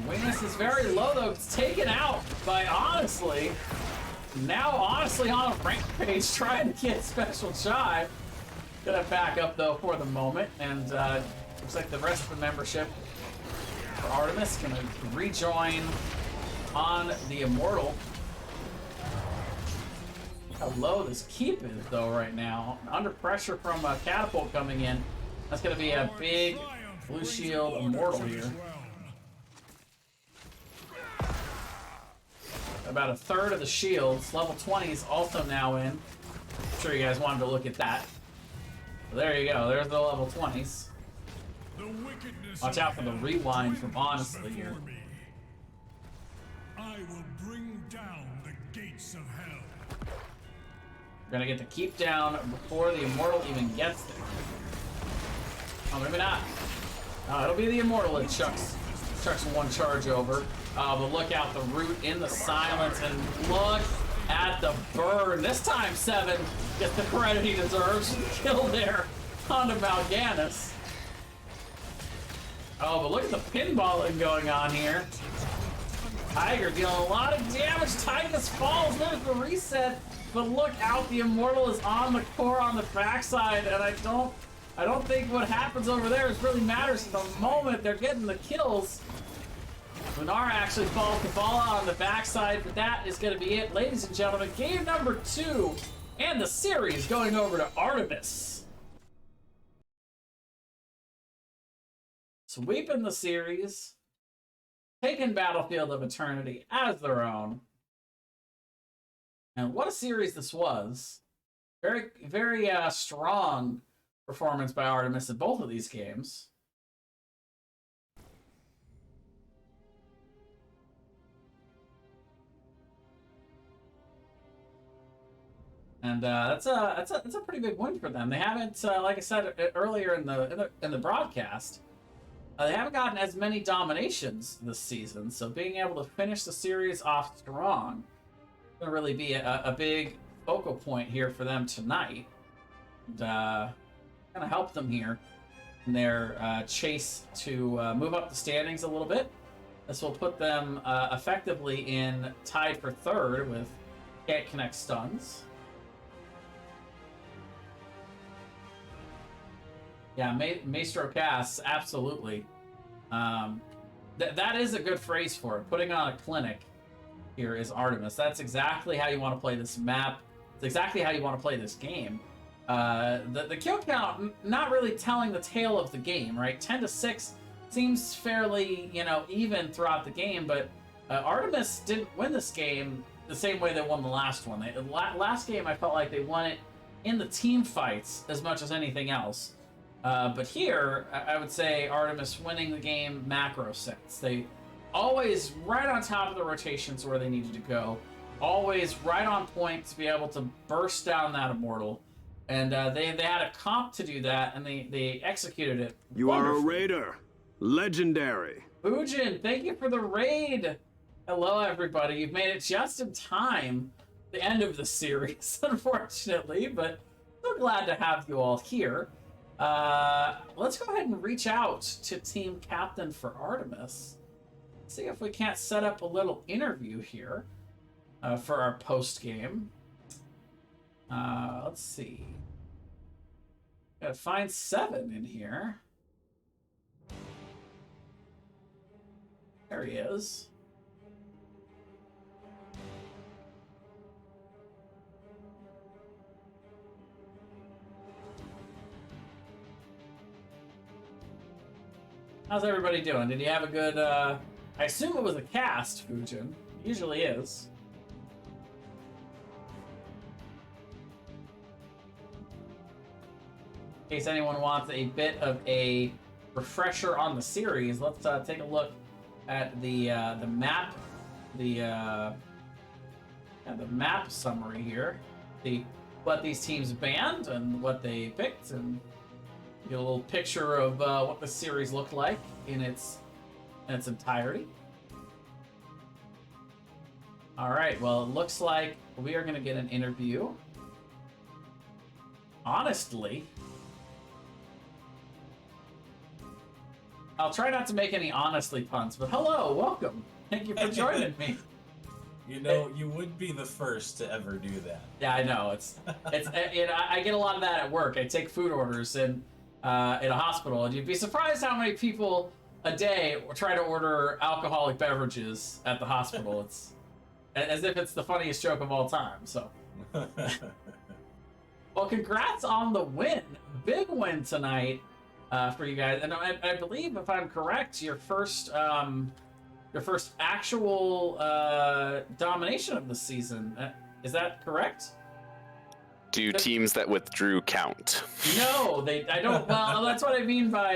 Wenis is very low, though. It's taken out by Honestly. Now Honestly on a rampage trying to get Special Chai. Gonna back up, though, for the moment. And looks like the rest of the membership for Artemis gonna rejoin on the Immortal. How low this keep is, though, right now. Under pressure from a catapult coming in. That's going to be a big blue shield Immortal here. About a third of the shields. Level 20s also now in. I'm sure you guys wanted to look at that. So there you go. There's the level 20s. The wickedness Watch of out for the hell rewind from dwindles Honestly here. before me. I will bring down the gates of hell. We're gonna get the keep down before the Immortal even gets there. Oh, maybe not. It'll be the Immortal that chucks one charge over. But look out, the root in the silence, and look at the burn. This time, 7 gets the credit he deserves. Kill there onto Mal'Ganis. Oh, but look at the pinballing going on here. Tiger dealing a lot of damage. Titus falls. There's the reset. But look out, the Immortal is on the core on the backside, and I don't think what happens over there is really matters at the moment. They're getting the kills. Lunara actually falls the ball out on the backside, but that is going to be it. Ladies and gentlemen, game number 2 and the series going over to Artemis. Sweeping the series, taking Battlefield of Eternity as their own. And what a series this was. Very, very strong performance by Artemis in both of these games. And that's a pretty big win for them. They haven't, like I said earlier in the broadcast, they haven't gotten as many dominations this season. So being able to finish the series off strong is going to really be a big focal point here for them tonight. And going to help them here in their chase to move up the standings a little bit. This will put them effectively in tied for 3rd with can't connect stuns. Yeah, Maestro Cass, absolutely. That is a good phrase for it. Putting on a clinic here is Artemis. That's exactly how you want to play this map. It's exactly how you want to play this game. The kill count, not really telling the tale of the game, right? 10-6 seems fairly, even throughout the game, but Artemis didn't win this game the same way they won the last one. Last game, I felt like they won it in the team fights as much as anything else. But here, I would say Artemis winning the game macro sense. They always right on top of the rotations where they needed to go. Always right on point to be able to burst down that Immortal. And they had a comp to do that, and they executed it. You are a raider. Legendary. Fujin, thank you for the raid. Hello, everybody. You've made it just in time. The end of the series, unfortunately, but so glad to have you all here. Let's go ahead and reach out to team captain for Artemis. See if we can't set up a little interview here for our post game. Let's see. Gotta find 7 in here. There he is. How's everybody doing? Did you have a good, I assume it was a cast, Fujin. Usually is. In case anyone wants a bit of a refresher on the series, let's take a look at the map, the map summary here. See what these teams banned and what they picked, and get a little picture of what the series looked like in its entirety. All right, well, it looks like we are going to get an interview. Honestly, I'll try not to make any honestly puns, but hello, welcome. Thank you for joining me. You know, you would be the first to ever do that. Yeah, I know. I get a lot of that at work. I take food orders in a hospital, and you'd be surprised how many people a day try to order alcoholic beverages at the hospital. It's as if it's the funniest joke of all time. So, well, congrats on the win. Big win tonight for you guys, and I believe, if I'm correct, your first actual domination of the season. Is that correct? Do teams that withdrew count? No, I don't. Well, that's what I mean by.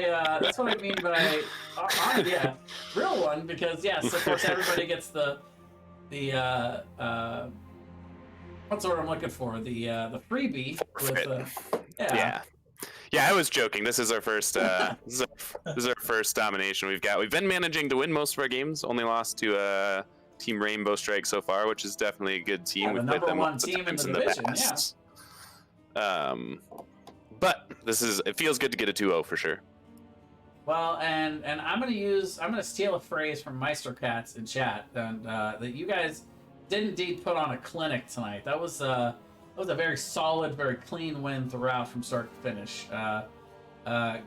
Yeah, real one, because yes, of course everybody gets the what's the word I'm looking for? The freebie with Yeah, I was joking. This is our first this is our first domination we've got. We've been managing to win most of our games. Only lost to Team Rainbow Strike so far, which is definitely a good team. The number one team in the division. But it feels good to get a 2-0 for sure. Well, and I'm gonna steal a phrase from Meistercats in chat, and that you guys did indeed put on a clinic tonight. That was a very solid, very clean win throughout from start to finish.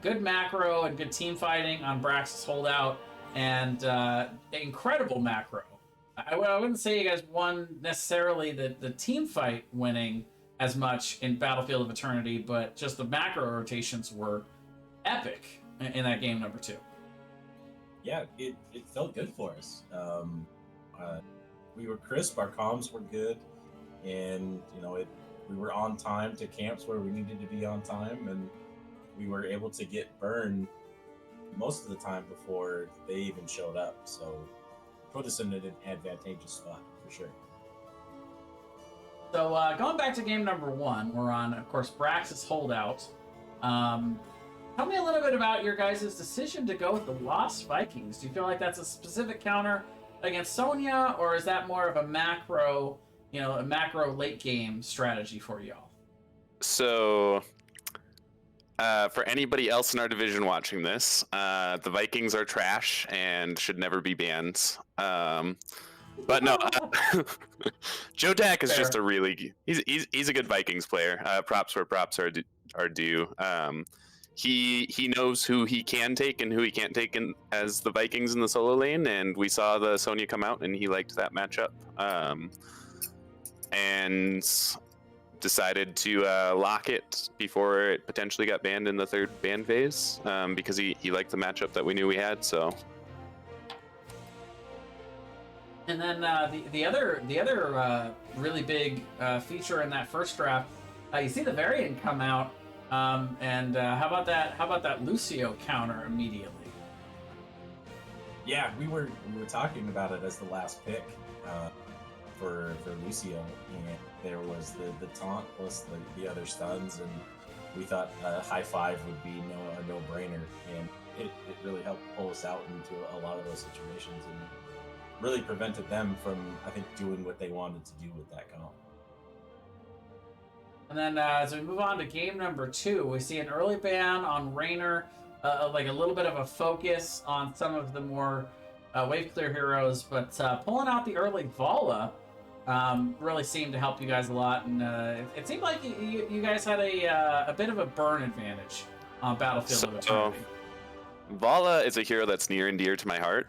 Good macro and good team fighting on Brax's holdout, and incredible macro. I wouldn't say you guys won necessarily the team fight winning as much in Battlefield of Eternity, but just the macro rotations were epic in that game number 2. Yeah, it felt good for us. We were crisp, our comms were good, and we were on time to camps where we needed to be on time, and we were able to get burn most of the time before they even showed up. So put us in an advantageous spot for sure. So going back to game number 1, we're on, of course, Brax's holdout. Tell me a little bit about your guys' decision to go with the Lost Vikings. Do you feel like that's a specific counter against Sonya, or is that more of a macro late game strategy for y'all? So, for anybody else in our division watching this, the Vikings are trash and should never be banned. But no, Joe Dak is just he's a good Vikings player. Props where props are due. He knows who he can take and who he can't take as the Vikings in the solo lane, and we saw the Sonya come out and he liked that matchup. And decided to lock it before it potentially got banned in the 3rd ban phase, because he liked the matchup that we knew we had. So. And then the other really big feature in that first draft, you see the variant come out, and how about that Lucio counter immediately? Yeah, we were talking about it as the last pick for Lucio, and there was the taunt plus the other stuns, and we thought high five would be a no-brainer, and it really helped pull us out into a lot of those situations and really prevented them from, I think, doing what they wanted to do with that comp. And then as we move on to game number 2, we see an early ban on Raynor, like a little bit of a focus on some of the more wave clear heroes, but pulling out the early Vala really seemed to help you guys a lot, and it seemed like you guys had a bit of a burn advantage on Battlefield of Eternity. Vala is a hero that's near and dear to my heart.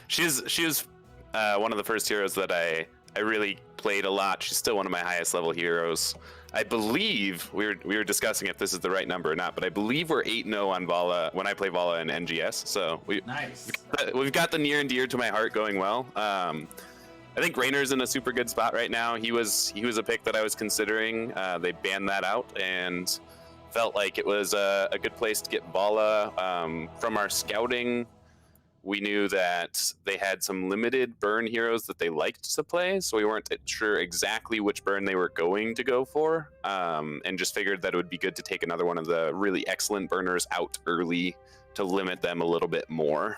She was one of the first heroes that I really played a lot. She's still one of my highest level heroes. I believe we were discussing if this is the right number or not, but I believe we're 8-0 on Vala when I play Vala in NGS. So we've got the near and dear to my heart going well. I think Raynor's in a super good spot right now. He was a pick that I was considering. They banned that out and felt like it was a good place to get Vala. From our scouting, we knew that they had some limited burn heroes that they liked to play, so we weren't sure exactly which burn they were going to go for, and just figured that it would be good to take another one of the really excellent burners out early to limit them a little bit more.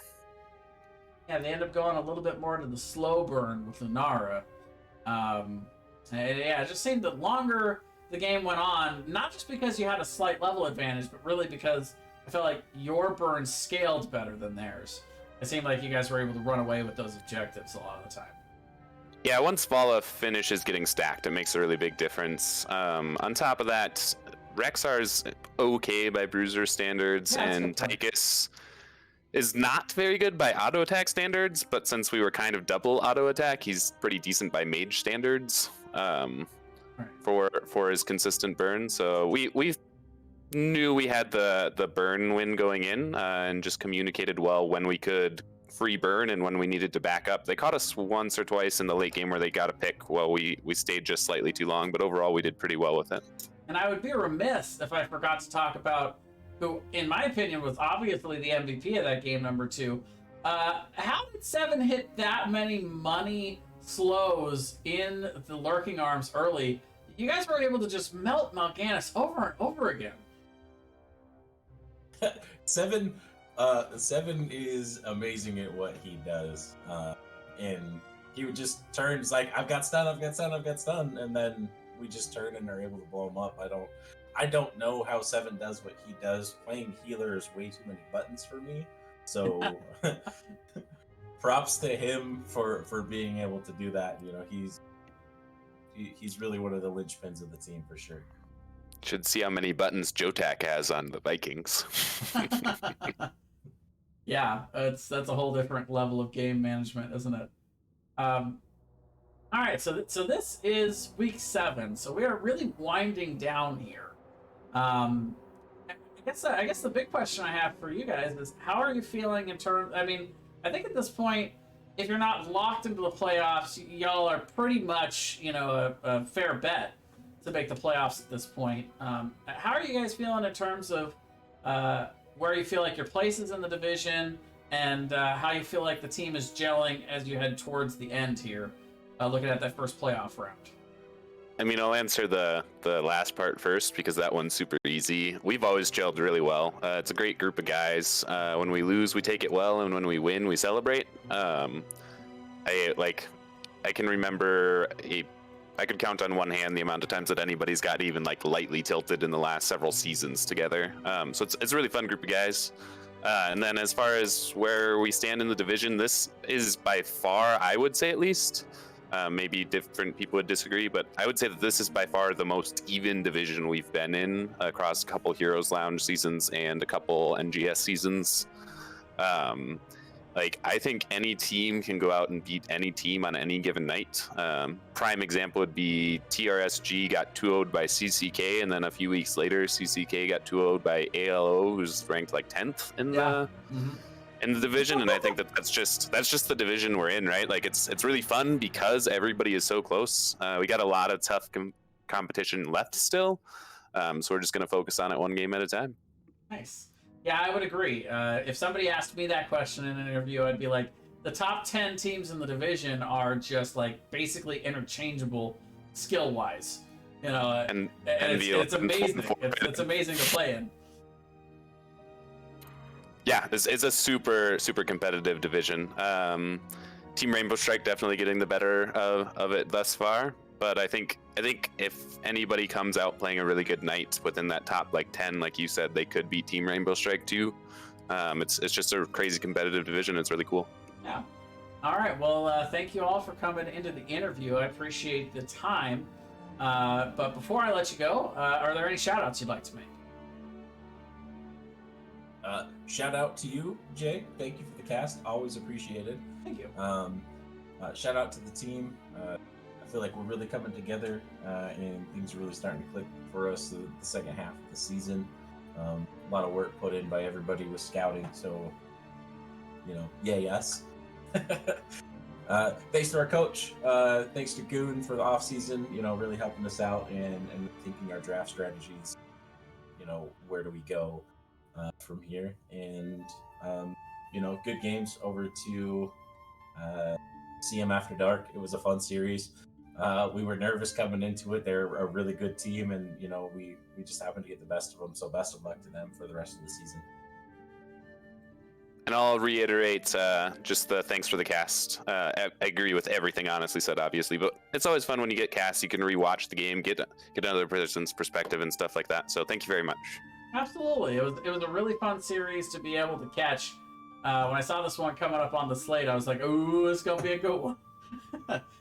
Yeah, they end up going a little bit more to the slow burn with Lunara. It just seemed that longer the game went on, not just because you had a slight level advantage, but really because I felt like your burn scaled better than theirs. It seemed like you guys were able to run away with those objectives a lot of the time. Yeah, once Vala finishes getting stacked, it makes a really big difference. On top of that, Rexar's okay by Bruiser standards, and Tychus is not very good by auto attack standards, but since we were kind of double auto attack, he's pretty decent by mage standards. For his consistent burn. So we knew we had the burn win going in, and just communicated well when we could free burn, and when we needed to back up, they caught us once or twice in the late game where they got a pick. Well, we stayed just slightly too long, but overall we did pretty well with it. And I would be remiss if I forgot to talk about who, in my opinion, was obviously the MVP of that game, number 2. How did Seven hit that many money slows in the Lurking Arms early? You guys were able to just melt Mal'Ganis over and over again. Seven is amazing at what he does, and he would just turn. It's like, I've got stun, and then we just turn and are able to blow him up. I don't know how Seven does what he does. Playing healer is way too many buttons for me. So props to him for being able to do that. You know, he's really one of the linchpins of the team for sure. Should see how many buttons Jotak has on the Vikings. Yeah, that's a whole different level of game management, isn't it? All right, so this is week 7, so we are really winding down here. I guess the big question I have for you guys is, how are you feeling in terms? I mean, I think at this point, if you're not locked into the playoffs, y'all are pretty much, you know, a fair bet to make the playoffs at this point. How are you guys feeling in terms of where you feel like your place is in the division, and how you feel like the team is gelling as you head towards the end here, looking at that first playoff round? I mean, I'll answer the last part first because that one's super easy. We've always gelled really well. It's a great group of guys. When we lose, we take it well, and when we win, we celebrate. I can remember I could count on one hand the amount of times that anybody's got even like lightly tilted in the last several seasons together. So it's a really fun group of guys. And then as far as where we stand in the division, this is by far, I would say at least, maybe different people would disagree, but I would say that this is by far the most even division we've been in across a couple Heroes Lounge seasons and a couple NGS seasons. I think any team can go out and beat any team on any given night. Prime example would be TRSG got 2-0'd by CCK, and then a few weeks later, CCK got 2-0'd by ALO, who's ranked like 10th in the division. And I think that's just the division we're in, right? Like it's really fun because everybody is so close. We got a lot of tough competition left still, so we're just gonna focus on it one game at a time. Nice. Yeah, I would agree. If somebody asked me that question in an interview, I'd be like, the top 10 teams in the division are just like basically interchangeable skill-wise. You know, and it's amazing. It's amazing to play in. Yeah, it's a super competitive division. Team Rainbow Strike definitely getting the better of it thus far. But I think if anybody comes out playing a really good night within that top 10, like you said, they could beat Team Rainbow Strike too. It's just a crazy competitive division. It's really cool. Yeah. All right. Well, thank you all for coming into the interview. I appreciate the time. But before I let you go, are there any shout-outs you'd like to make? Shout out to you, Jay. Thank you for the cast. Always appreciated. Thank you. Shout out to the team. I feel like we're really coming together, and things are really starting to click for us the second half of the season. A lot of work put in by everybody with scouting, so, you know, yay us. Thanks to our coach. Thanks to Goon for the off season, you know, really helping us out and thinking our draft strategies. You know, where do we go from here? And, you know, good games over to CM After Dark. It was a fun series. We were nervous coming into it. They're a really good team, and you know we just happened to get the best of them. So best of luck to them for the rest of the season. And I'll reiterate just the thanks for the cast. I agree with everything honestly said, obviously, but it's always fun when you get cast. You can rewatch the game, get another person's perspective and stuff like that. So thank you very much. Absolutely, it was a really fun series to be able to catch. When I saw this one coming up on the slate, I was like, "Ooh, it's gonna be a good one."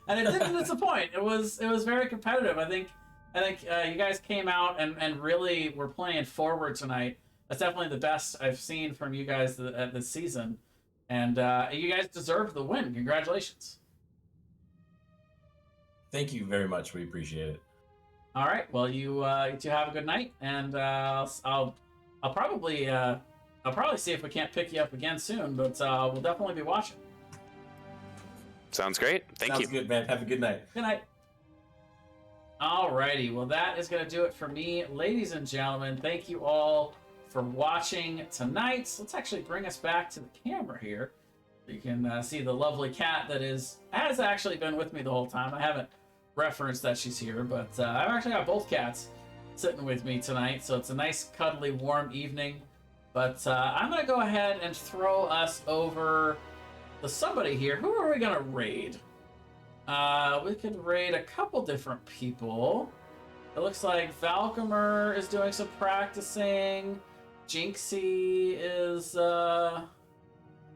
And it didn't disappoint. It was very competitive. I think you guys came out and really were playing forward tonight. That's definitely the best I've seen from you guys this season, and you guys deserve the win. Congratulations. Thank you very much. We appreciate it. All right. Well, you two have a good night, and I'll probably I'll probably see if we can't pick you up again soon, but we'll definitely be watching. Sounds great. Thank you. Sounds good, man. Have a good night. Good night. Alrighty, well that is going to do it for me. Ladies and gentlemen, thank you all for watching tonight. Let's actually bring us back to the camera here. You can see the lovely cat that has actually been with me the whole time. I haven't referenced that she's here, but I've actually got both cats sitting with me tonight, so it's a nice, cuddly, warm evening. But I'm going to go ahead and throw us over to somebody here. Who are we going to raid? We could raid a couple different people. It looks like Valkymer is doing some practicing. Jinxie is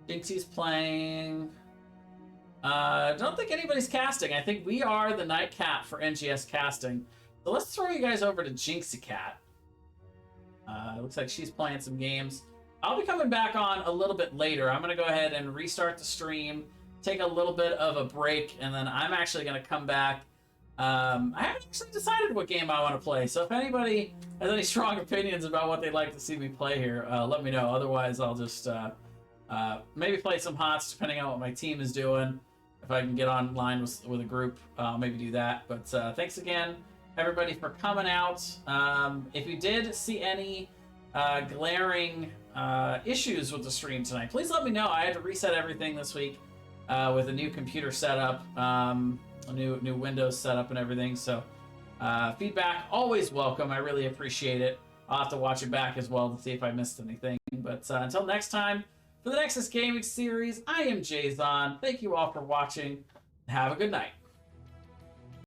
Jinxie's playing. Don't think anybody's casting. I think we are the Night Cat for NGS casting. So let's throw you guys over to Jinxie Cat. Looks like she's playing some games. I'll be coming back on a little bit later. I'm going to go ahead and restart the stream, take a little bit of a break, and then I'm actually going to come back. I haven't actually decided what game I want to play, so if anybody has any strong opinions about what they'd like to see me play here, let me know. Otherwise, I'll just maybe play some HOTS, depending on what my team is doing. If I can get online with a group, maybe do that. But thanks again, everybody, for coming out. If you did see any glaring issues with the stream tonight, please let me know. I had to reset everything this week with a new computer setup, a new Windows setup and everything. So feedback always welcome. I really appreciate it. I'll have to watch it back as well to see if I missed anything. But until next time, for the Nexus Gaming Series, I am Jayzon. Thank you all for watching. Have a good night.